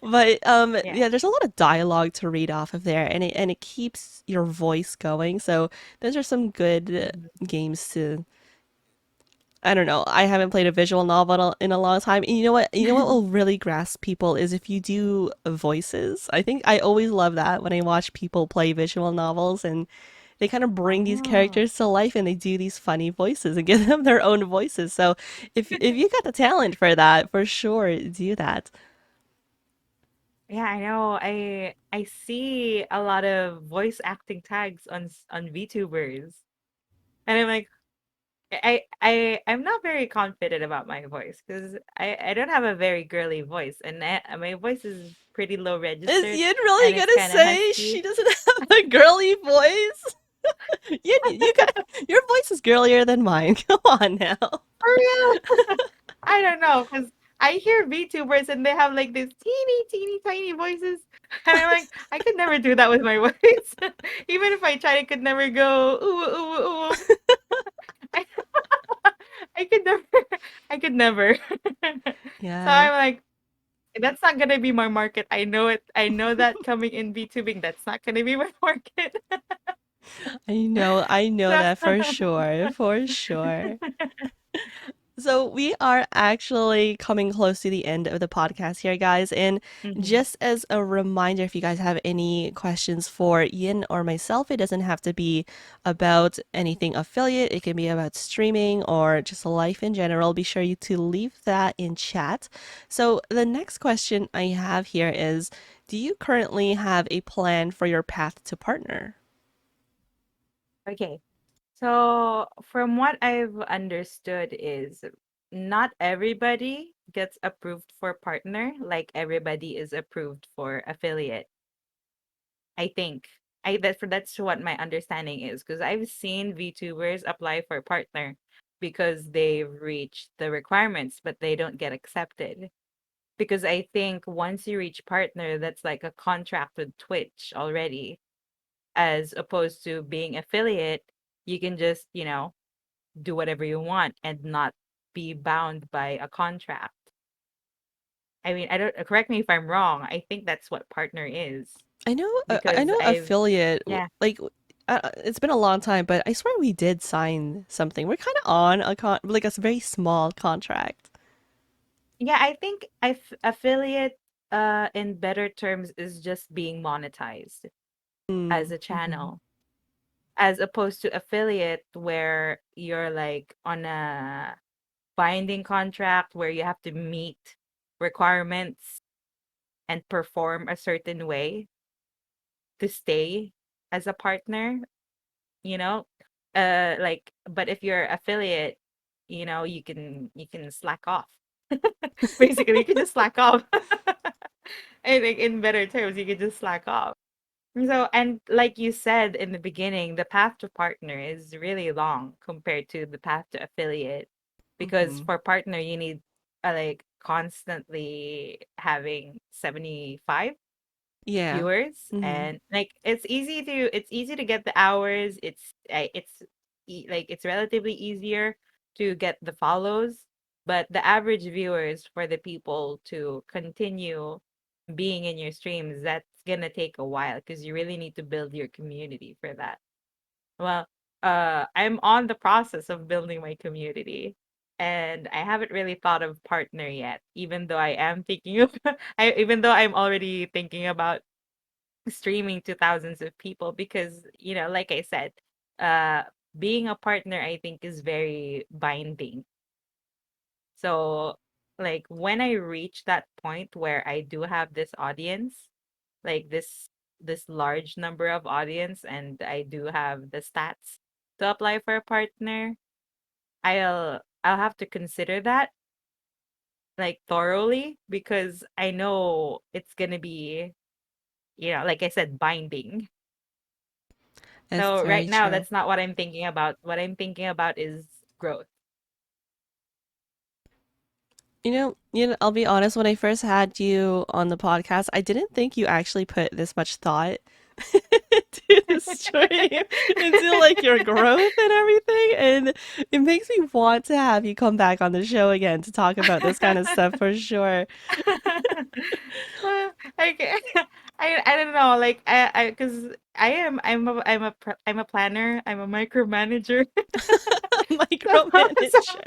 But Yeah. yeah, there's a lot of dialogue to read off of there, and it keeps your voice going. So those are some good Mm-hmm. games to. I don't know. I haven't played a visual novel in a long time. And you know what? You know what will really grasp people is if you do voices. I think I always love that when I watch people play visual novels and they kind of bring these Oh. characters to life and they do these funny voices and give them their own voices. So if you got the talent for that, for sure do that. Yeah, I know. I see a lot of voice acting tags on VTubers. And I'm like, I'm not very confident about my voice because I don't have a very girly voice, and my voice is pretty low Is registered, Yin really and it's gonna kind of say she husky. doesn't have a girly voice? Yin, you got your voice is girlier than mine. Come on now. For real? I don't know because I hear VTubers and they have like this teeny, teeny, tiny voices, and I'm like, I could never do that with my voice. Even if I tried, I could never go ooh ooh ooh. Ooh. I, I could never. I could never. So Yeah, I'm like, that's not gonna be my market. I know it. I know that coming in VTubing, that's not gonna be my market. I know So that for sure, for sure. So we are actually coming close to the end of the podcast here, guys. And Mhm. just as a reminder, if you guys have any questions for Yin or myself, it doesn't have to be about anything affiliate. It can be about streaming or just life in general. Be sure you to leave that in chat. So the next question I have here is, do you currently have a plan for your path to partner? Okay. So from what I've understood is not everybody gets approved for partner, like everybody is approved for affiliate. I think. That's what my understanding is because I've seen VTubers apply for partner because they've reached the requirements, but they don't get accepted. Because I think once you reach partner, that's like a contract with Twitch already, as opposed to being affiliate, you can just, do whatever you want and not be bound by a contract. I mean, I don't correct me if I'm wrong. I think that's what partner is I because know I've affiliate yeah. like it's been a long time, but I swear we did sign something. We're kind of on like a very small contract. Yeah, I think affiliate in better terms is just being monetized as Mm, a hmm. channel as opposed to affiliate where you're like on a binding contract where you have to meet requirements and perform a certain way to stay as a partner, you know? Like but if you're affiliate, you can slack off. Basically, you can just slack off. I think in better terms, you can just slack off. So, and like you said in the beginning, the path to partner is really long compared to the path to affiliate. Because Hmm. for partner, you need like constantly having 75 Yeah. viewers, Hmm. and like it's easy to get the hours. Like it's relatively easier to get the follows, but the average viewers for the people to continue being in your streams, that's gonna take a while because you really need to build your community for that. Well, I'm on the process of building my community, and I haven't really thought of partner yet, even though I am thinking of even though I'm already thinking about streaming to thousands of people, because like I said, uh being a partner, I think, is very binding. So like when I reach that point where I do have this audience, like this large number of audience, and I do have the stats to apply for a partner, I'll have to consider that like thoroughly, because I know it's gonna be, like I said, binding. That's So right very now, true. that's not what I'm thinking about. What I'm thinking about is growth. I'll be honest, when I first had you on the podcast, I didn't think you actually put this much thought to the stream into like your growth and everything. And it makes me want to have you come back on the show again to talk about this kind of stuff for sure. Okay. I don't know, like because I'm a planner, I'm a micromanager. So Micromanager.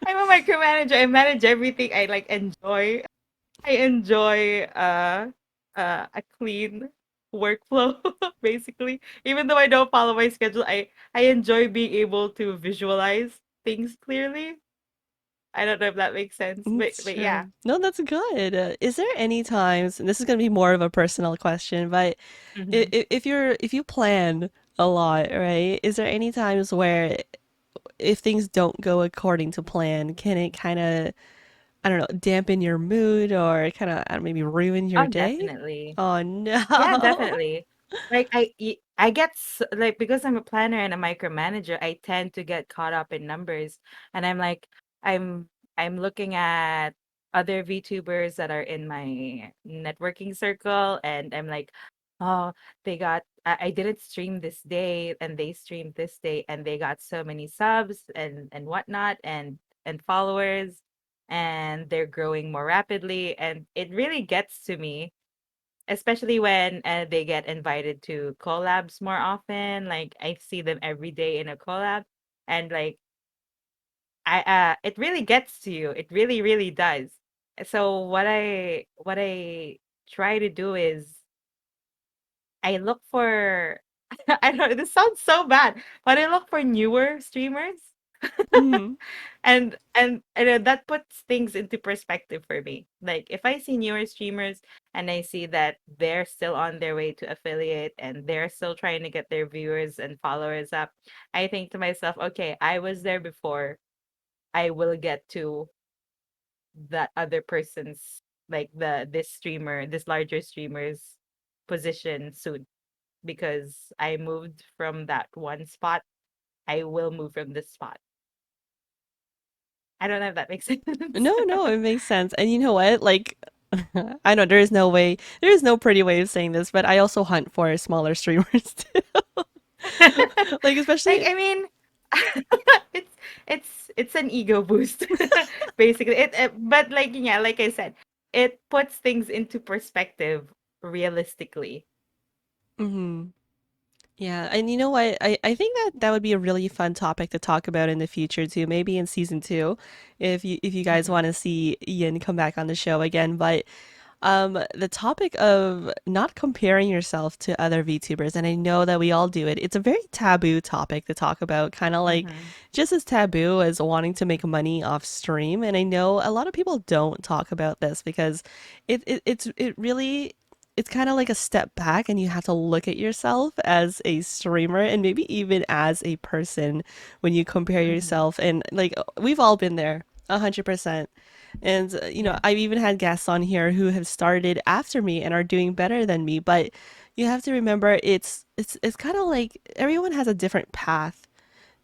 I'm a micromanager. I manage everything. I enjoy a clean workflow, basically. Even though I don't follow my schedule, I enjoy being able to visualize things clearly. I don't know if that makes sense, It's but yeah. true. No, that's good. Is there any times, and this is going to be more of a personal question, but Hmm. if you plan a lot, right? Is there any times where if things don't go according to plan, can it kind of, I don't know, dampen your mood or kind of maybe ruin your Oh, day? definitely. Oh Yeah, no. definitely. Like I get like, because I'm a planner and a micromanager, I tend to get caught up in numbers, and I'm I'm looking at other VTubers that are in my networking circle, and I'm like, oh, I didn't stream this day, and they streamed this day, and they got so many subs and whatnot, and followers, and they're growing more rapidly, and it really gets to me, especially when they get invited to collabs more often. Like I see them every day in a collab, and like I it really gets to you. It really, really does. So what I try to do is I look for I don't know, this sounds so bad, but I look for newer streamers. Mhm. And that puts things into perspective for me. Like if I see newer streamers and I see that they're still on their way to affiliate and they're still trying to get their viewers and followers up, I think to myself, okay, I was there before. I will get to that other person's, like this larger streamer's position soon, because I moved from that one spot. I will move from this spot. I don't know if that makes sense. No, no, it makes sense. And you know what? Like, I know there is no way, there is no pretty way of saying this, but I also hunt for smaller streamers too. Like, Like, especially, I mean, it's it's an ego boost, basically. But like, yeah, like I said, it puts things into perspective realistically. mhm. Yeah, and you know what? I think that that would be a really fun topic to talk about in the future too, maybe in season two, if you guys Hmm. want to see Ian come back on the show again. But the topic of not comparing yourself to other VTubers, and I know that we all do it. It's a very taboo topic to talk about, kind of like Hmm. just as taboo as wanting to make money off stream. And I know a lot of people don't talk about this because it really it's kind of like a step back and you have to look at yourself as a streamer and maybe even as a person when you compare Hmm. yourself and like we've all been there. 100%. And, Yeah. I've even had guests on here who have started after me and are doing better than me. But you have to remember, it's kind of like everyone has a different path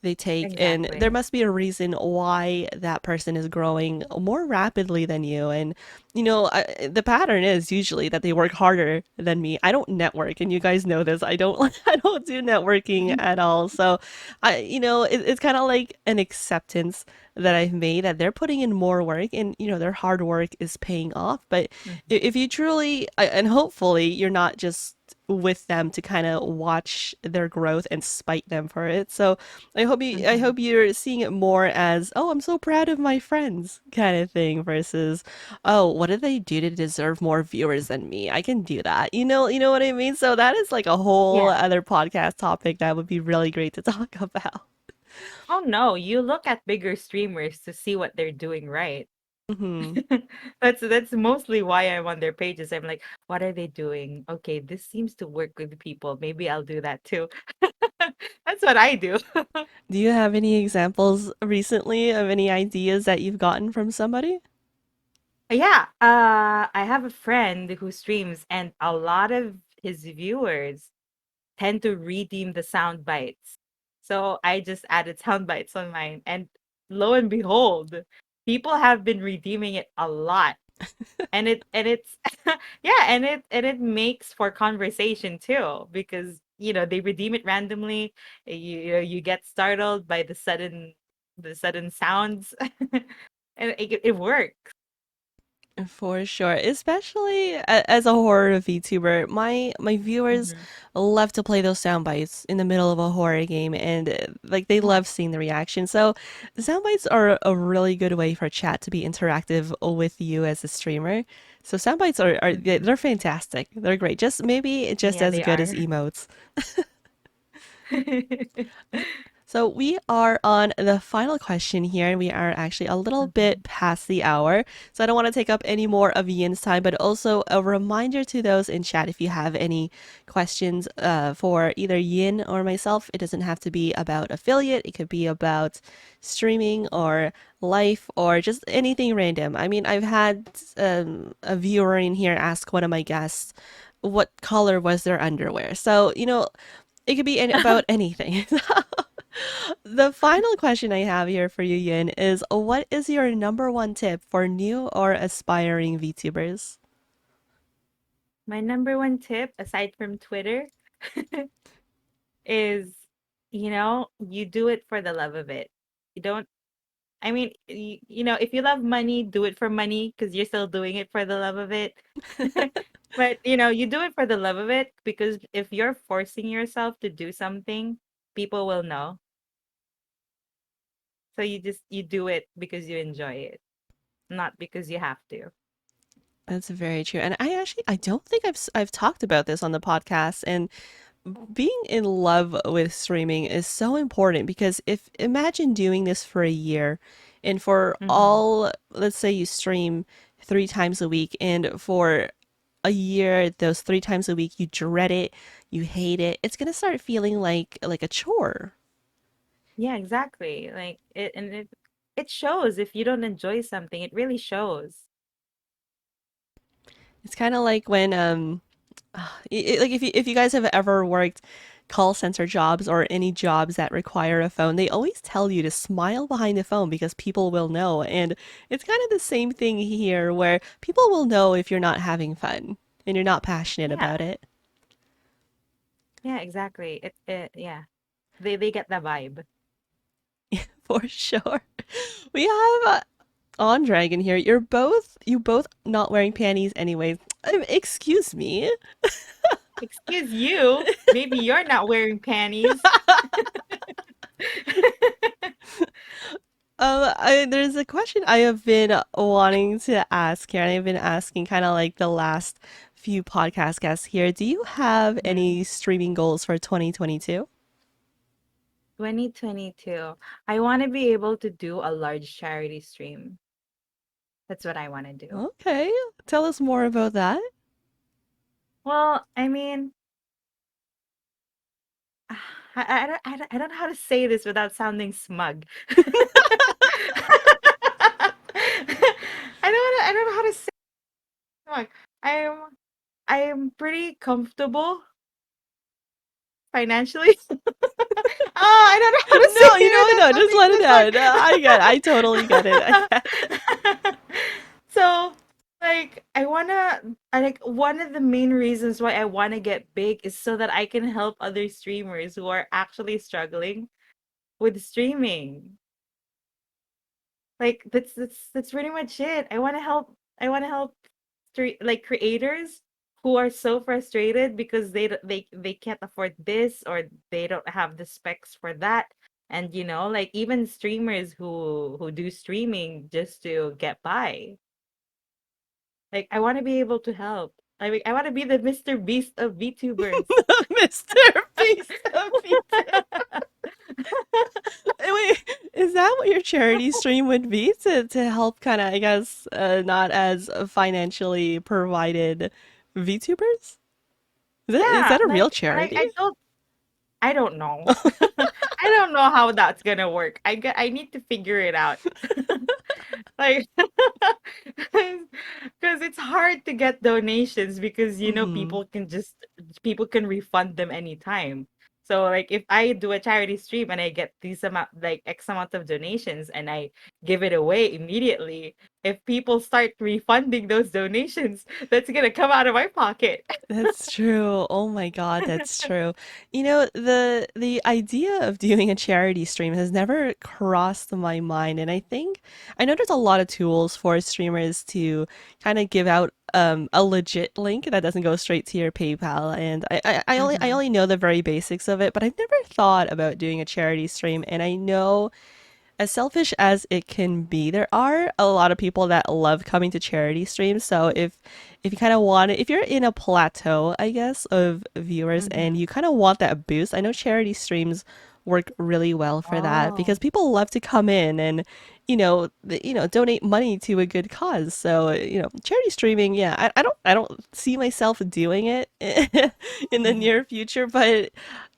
they take, and there Exactly. must be a reason why that person is growing more rapidly than you. And the pattern is usually that they work harder than me. I don't network, and you guys know this. I don't I don't do networking at all. So it's kind of like an acceptance that I've made that they're putting in more work, and their hard work is paying off. But Mhm. if you truly, and hopefully you're not just with them to kind of watch their growth and spite them for it. So I Mhm. hope you're seeing it more as, oh, I'm so proud of my friends kind of thing, versus, oh, what did they do to deserve more viewers than me? I can do that. You know what I mean? So that is like a whole Yeah. other podcast topic that would be really great to talk about. Oh no, you look at bigger streamers to see what they're doing right. Hmm. That's mostly why I'm on their pages. I'm like, what are they doing? Okay, this seems to work with people. Maybe I'll do that too. That's what I do. Do you have any examples recently of any ideas that you've gotten from somebody? Yeah, I have a friend who streams, and a lot of his viewers tend to redeem the sound bites. So I just added sound bites on mine, and lo and behold, people have been redeeming it a lot. And it's yeah, and it makes for conversation too, because they redeem it randomly. You get startled by the sudden sounds, and it works. For sure, especially as a horror VTuber, my viewers Hmm. love to play those sound bites in the middle of a horror game, and like they Yeah. love seeing the reaction. So, the sound bites are a really good way for chat to be interactive with you as a streamer. So, sound bites Hmm. they're fantastic. They're great. Just maybe just Yeah, as they good as are. emotes. So we are on the final question here, and we are actually a little bit Mhm. past the hour. So I don't want to take up any more of Yin's time, but also a reminder to those in chat, if you have any questions for either Yin or myself. It doesn't have to be about affiliate. It could be about streaming or life or just anything random. I mean, I've had a viewer in here ask one of my guests what color was their underwear. So, it could be about anything. The final question I have here for you, Yin, is what is your number one tip for new or aspiring VTubers? My number one tip, aside from Twitter, is you do it for the love of it. You don't, I mean, if you love money, do it for money because you're still doing it for the love of it. But you do it for the love of it, because if you're forcing yourself to do something, people will know. So you do it because you enjoy it, not because you have to. That's very true. And I don't think I've talked about this on the podcast, and being in love with streaming is so important because if imagine doing this for a year and for Mm-hmm. all, let's say you stream 3 times a week, and for a year those 3 times a week you dread it, you hate it, it's gonna start feeling like a chore. Yeah, exactly. Like it shows. If you don't enjoy something, it really shows. It's kind of like when like if you guys have ever worked call center jobs or any jobs that require a phone, they always tell you to smile behind the phone because people will know. And it's kind of the same thing here where people will know if you're not having fun and you're not passionate Yeah. about it. Yeah, exactly. Yeah. They get the vibe. For sure. We have on Dragon here. You both not wearing panties anyways. Excuse me. Excuse you. Maybe you're not wearing panties. There's a question I have been wanting to ask here, and I've been asking kind of like the last few podcast guests here. Do you have Mhm. any streaming goals for 2022? 2022. I want to be able to do a large charity stream. That's what I want to do. Okay, tell us more about that. Well, I mean, I don't know how to say this without sounding smug. I don't know how to say. Like, I'm I'm pretty comfortable financially. I don't know how to say No, you know it what? without No, just sounding let it this out. I get it. I totally get it. I get it. hard. So, like, like one of the main reasons why I want to get big is so that I can help other streamers who are actually struggling with streaming. Like that's pretty much it. I want to help like creators who are so frustrated because they can't afford this or they don't have the specs for that. And like even streamers who do streaming just to get by. Like I want to be able to help. I mean, I want to be the Mr. Beast of VTubers. Mr. Beast of Pizza. Wait, is that what your charity stream would be to help kind of, I guess, not as financially provided VTubers? Is Yeah, that a real charity? I don't know. I don't know how that's gonna work. I need to figure it out. Like, because it's hard to get donations because Hmm. people can refund them anytime. So like if I do a charity stream and I get these amount like X amount of donations and I give it away immediately, if people start refunding those donations, that's gonna come out of my pocket. That's true. Oh my God, that's true. You know, the idea of doing a charity stream has never crossed my mind, and I know there's a lot of tools for streamers to kind of give out a legit link that doesn't go straight to your PayPal, and I Mm-hmm. only know the very basics of it, but I've never thought about doing a charity stream, and I know as selfish as it can be, there are a lot of people that love coming to charity streams. So if you kind of want it, if you're in a plateau, I guess, of viewers and Mm-hmm. you kind of want that boost, I know charity streams work really well for that because Oh. people love to come in and donate money to a good cause. So charity streaming, yeah, I don't see myself doing it in the Mhm. near future, but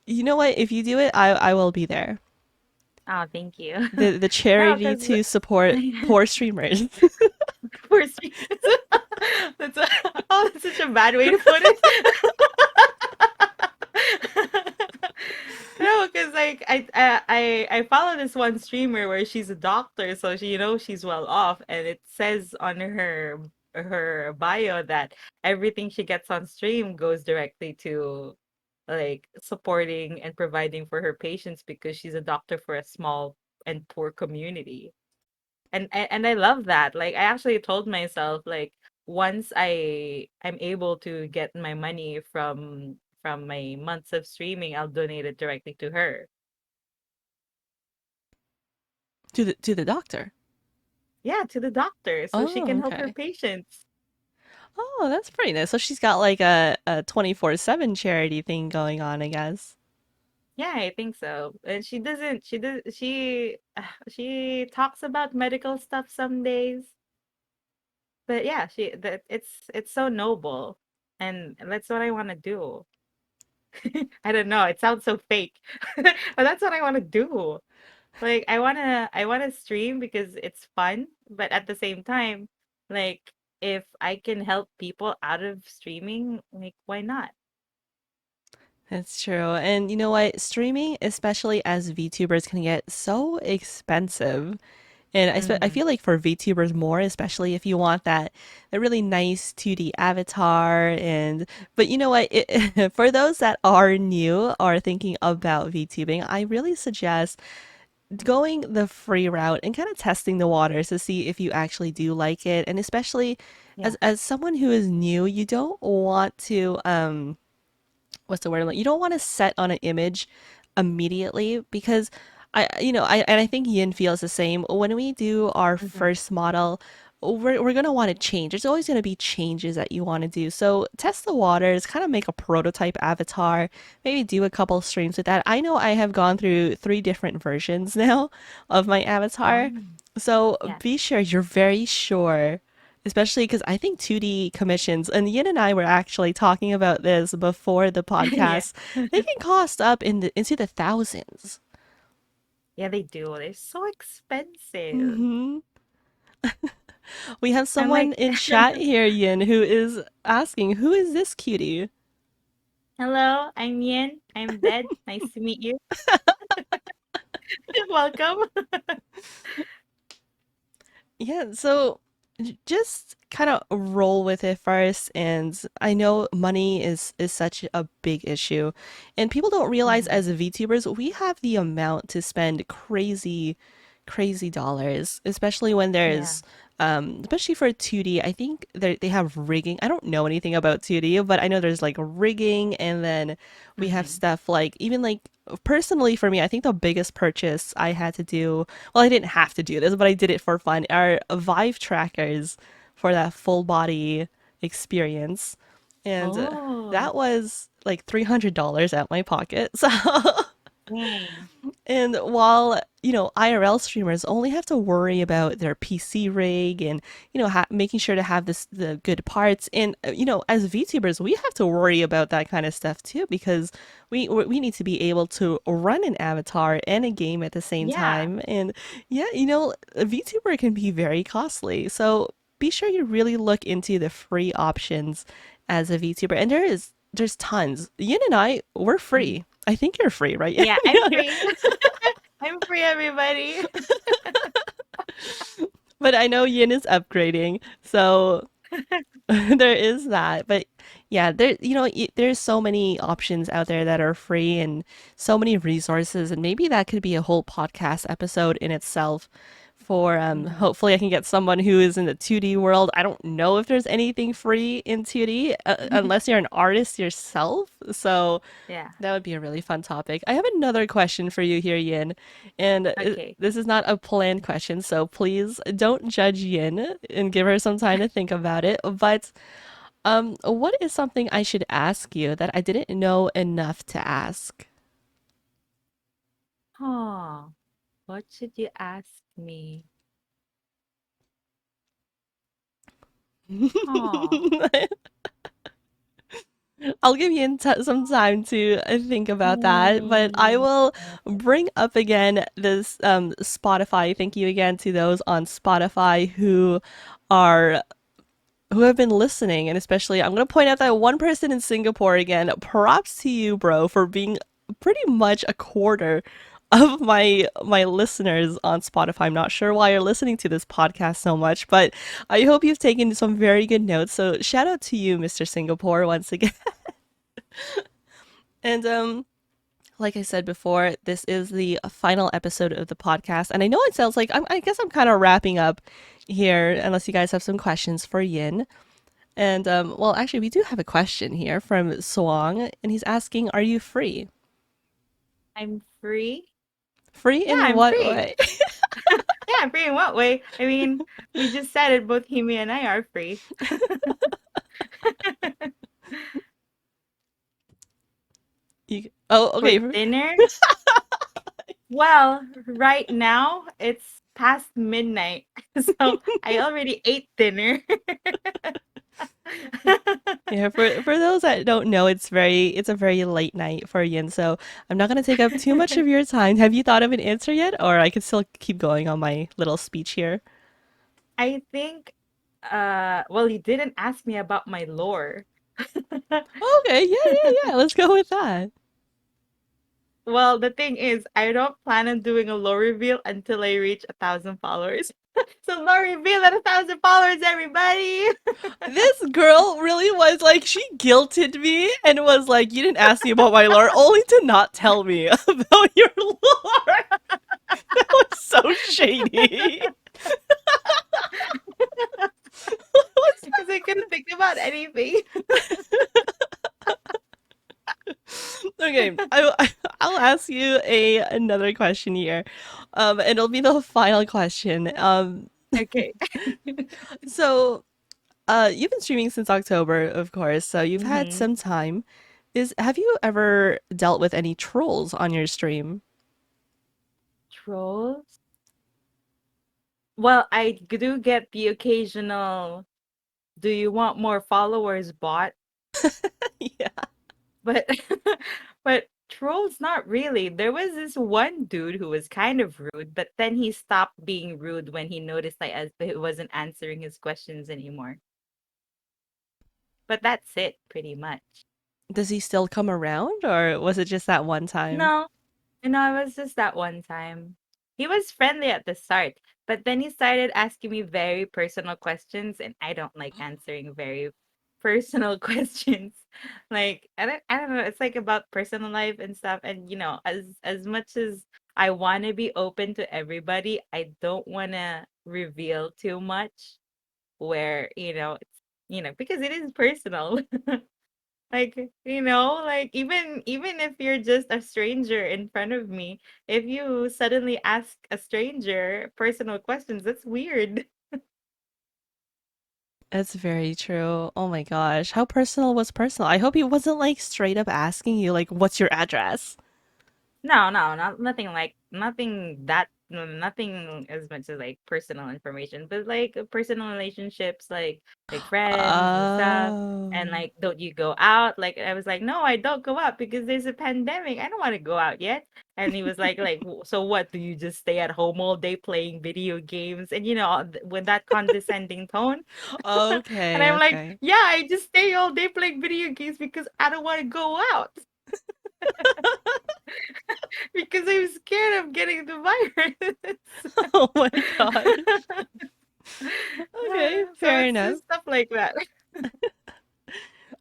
you know what? If you do it, I will be there. Oh, thank you. The No, charity because to support poor streamers. poor streamers. That's oh, that's such a bad way to put it. No, because like I follow this one streamer where she's a doctor, so she's well off, and it says on her bio that everything she gets on stream goes directly to like supporting and providing for her patients because she's a doctor for a small and poor community. And I love that. Like I actually told myself like once I'm able to get my money from my months of streaming, I'll donate it directly to her. To the doctor. Yeah, to the doctor so she Oh, can help her okay. patients. Oh, that's pretty nice. So she's got like a 24/7 charity thing going on, I guess. Yeah, I think so. And she doesn't she does she talks about medical stuff some days. But yeah, it's so noble. And that's what I want to do. I don't know. It sounds so fake, but that's what I want to do. Like I wanna stream because it's fun, but at the same time, like if I can help people out of streaming, like why not? That's true. And you know what? Streaming, especially as VTubers, can get so expensive. And I Mm-hmm. feel like for VTubers more, especially if you want that really nice 2D avatar but you know what? For those that are new or thinking about VTubing, I really suggest going the free route and kind of testing the waters to see if you actually do like it. And especially Yeah. as someone who is new, you don't want to what's the word? Like you don't want to set on an image immediately because I think Yin feels the same. When we do our Mm-hmm. first model, we're gonna want to change. There's always gonna be changes that you want to do. So test the waters, kind of make a prototype avatar, maybe do a couple streams with that. I know I have gone through 3 different versions now of my avatar. Um, So yeah. be sure you're very sure, especially because I think 2D commissions, and Yin and I were actually talking about this before the Yeah. podcast, they can cost up into the thousands. Yeah, they do. They're so expensive. Hmm. We have I'm someone like, in chat here, Yin, who is asking, who is this cutie? hello, I'm Yin. I'm dead. Nice to meet you. Welcome. Yeah, so just kind of roll with it first. And I know money is such a big issue, and people don't realize Mhm. as VTubers we have the amount to spend crazy dollars, especially when Yeah. there's especially for 2D. I think they have rigging. I don't know anything about 2D, but I know there's like rigging, and then we have Mhm. stuff like even like personally for me, I think the biggest purchase I had to do, well, I didn't have to do this, but I did it for fun, are Vive Trackers for that full body experience. And Oh, that was like $300 out my pocket. So dang. and while, IRL streamers only have to worry about their PC rig and, making sure to have the good parts. And, as VTubers, we have to worry about that kind of stuff too, because we need to be able to run an avatar and a game at the same Yeah. time. And yeah, a VTuber can be very costly. So be sure you really look into the free options as a VTuber. And there's tons. Yin and we're Mhm. free. I think you're free, right? Yeah, I'm free. I'm free, everybody. But I know Yin is upgrading, so there is that. But yeah, there's so many options out there that are free and so many resources, and maybe that could be a whole podcast episode in itself. For Mhm. hopefully I can get someone who is in the 2D world. I don't know if there's anything free in 2D unless you're an artist yourself. So Yeah. that would be a really fun topic. I have another question for you here, Yin. And Okay. this is not a planned question, so please don't judge Yin and give her some time to think about it. But what is something I should ask you that I didn't know enough to ask? Oh, what should you ask me? Oh. I'll give you some time to think about that, but I Hmm. will bring up again this Spotify. Thank you again to those on Spotify are who have been listening, and especially I'm going to point out that one person in Singapore again. Props to you, bro, for being pretty much a quarter of my listeners on Spotify. I'm not sure why you're listening to this podcast so much, but I hope you've taken some very good notes. So shout out to you, Mr. Singapore, once again. And like I said before, this is the final episode of the podcast, and I know it sounds like I guess I'm kind of wrapping up here, unless you guys have some questions for Yin. And well, actually, we do have a question here from Swang, and he's asking, "Are you free? I'm free. Free Yeah, in I'm what free. way?" Yeah, I'm free in what way? I mean, we just said it, both Hime and I are free. Oh, For okay. dinner? Well, right now it's past midnight. So I already ate dinner. Yeah, for those that don't know, it's a very late night for Yin, so I'm not gonna take up too much of your time. Have you thought of an answer yet, or I could still keep going on my little speech here? I think well, you didn't ask me about my lore. Okay, yeah. Let's go with that. Well, the thing is, I don't plan on doing a lore reveal until I reach 1,000 followers. So lore reveal at 1,000 followers, everybody. This girl really was like, she guilted me and was like, "You didn't ask me about my lore, only to not tell me about your lore." That was so shady. What's Because I couldn't think about anything. okay, I'll ask you another question here, and it'll be the final question. Okay. So you've been streaming since October, of course, so you've had Hmm. some time. Is Have you ever dealt with any trolls on your stream? Trolls? Well, I do get the occasional "Do you want more followers" bot, Yeah. but but trolls, not really. There was this one dude who was kind of rude, but then he stopped being rude when he noticed I wasn't answering his questions anymore. But that's it, pretty much. Does he still come around, or was it just that one time? No, it was just that one time. He was friendly at the start, but then he started asking me very personal questions, and I don't like answering very personal questions. Like I don't know, it's like about personal life and stuff. And as much as I want to be open to everybody, I don't want to reveal too much where, it's, because it is personal. Like, like even if you're just a stranger in front of me, if you suddenly ask a stranger personal questions, that's weird. That's very true. Oh my gosh. How personal was personal? I hope he wasn't like straight up asking you like what's your address? No, no, not nothing like nothing that no, nothing as much as like personal information, but like personal relationships, like friends and stuff. And Oh. like, don't you go out? Like I was like, no, I don't go out because there's a pandemic. I don't want to go out yet. And he was like, so what? Do you just stay at home all day playing video games? And with that condescending tone. And Okay, I'm like, okay. yeah, I just stay all day playing video games because I don't want to go out. Because I'm scared of getting the virus. Oh my gosh. Okay, So fair it's enough. just stuff like that.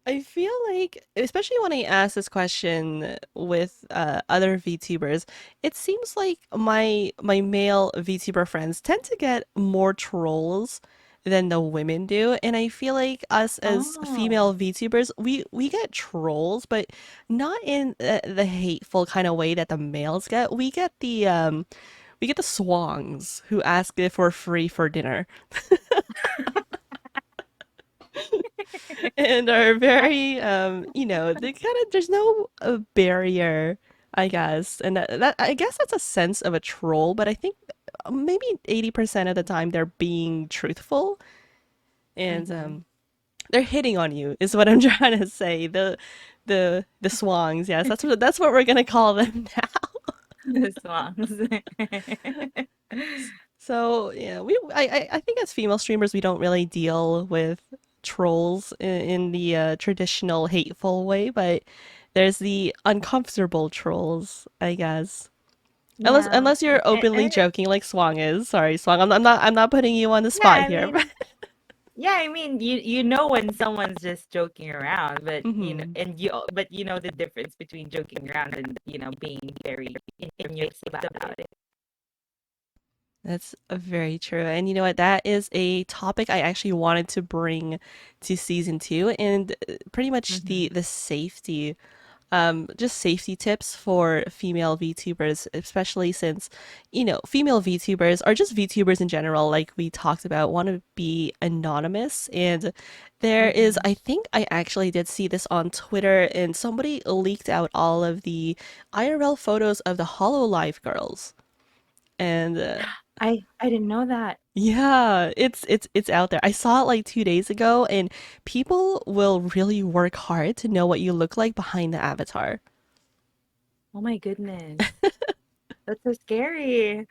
I feel like, especially when I ask this question with other VTubers, it seems like my male VTuber friends tend to get more trolls than the women do, and I feel like us as Oh. female VTubers, we get trolls, but not in the hateful kind of way that the males get. We get the swangs who ask if we're free for dinner and are very they kind of there's no barrier, I guess, and that I guess that's a sense of a troll, but I think maybe 80% of the time they're being truthful, and Mm-hmm. they're hitting on you is what I'm trying to say. The swangs, yes, that's what we're gonna call them now. The songs. So yeah, I think as female streamers we don't really deal with trolls in the traditional hateful way, but there's the uncomfortable trolls, I guess. Yeah. Unless you're openly joking like Swang is. Sorry, Swang. I'm not putting you on the Yeah, spot I here. But mean, yeah, I mean, you know when someone's just joking around, but hmm but you know the difference between joking around and being very serious about it. that's very true. And you know what? That is a topic I actually wanted to bring to season two, and pretty much Mm-hmm. the safety just safety tips for female VTubers, especially since, female VTubers or just VTubers in general, like we talked about, want to be anonymous. And there is, Mm-hmm. I think I actually did see this on Twitter, and somebody leaked out all of the IRL photos of the Hololive girls. And I didn't know that. yeah, it's out there. I saw it like 2 days ago, and people will really work hard to know what you look like behind the avatar. Oh my goodness. That's so scary.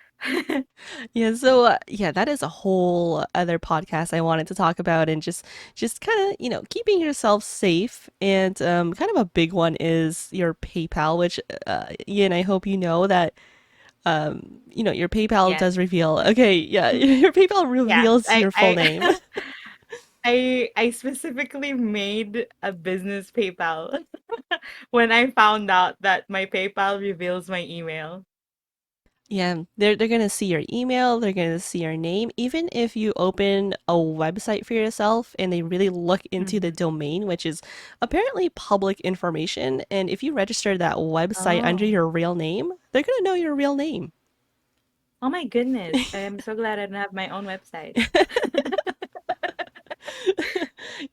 Yeah, so yeah, that is a whole other podcast I wanted to talk about, and just kind of, keeping yourself safe, and kind of a big one is your PayPal, which Yin, I hope you know that your PayPal Yes. does reveal. Okay, yeah, your PayPal Yeah. reveals I your full I name. I specifically made a business PayPal when I found out that my PayPal reveals my email. Yeah, they're gonna see your email, they're gonna see your name. Even if you open a website for yourself and they really look into the Mhm. domain, which is apparently public information, and if you register that website under Oh. your real name, they're gonna know your real name. Oh my goodness. I am so glad I don't have my own website.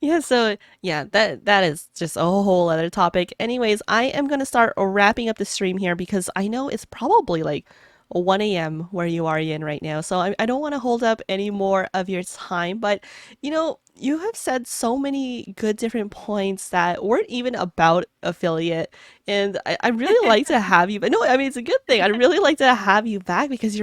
Yeah, so yeah, that is just a whole other topic. Anyways, I am gonna start wrapping up the stream here because I know it's probably like 1 a.m. where you are in right now. So I don't want to hold up any more of your time, but you have said so many good different points that weren't even about affiliate. And I really like to have you, but no, I mean, it's a good thing. I'd really like to have you back because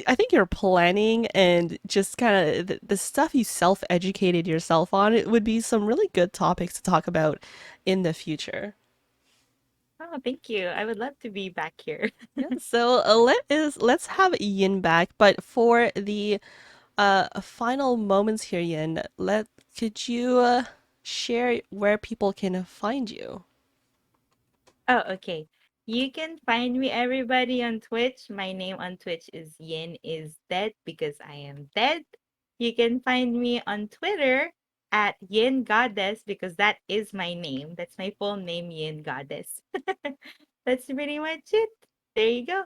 I think you're planning and just kind of the stuff you self-educated yourself on. It would be some really good topics to talk about in the future. Oh, thank you. I would love to be back here. Yeah, so let's have Yin back, but for the final moments here, Yin, let could you share where people can find you? Oh, okay. You can find me, everybody, on Twitch. My name on Twitch is Yin is Dead because I am dead. You can find me on Twitter at Yin Goddess because that is my name. That's my full name, Yin Goddess. That's pretty much it. There you go.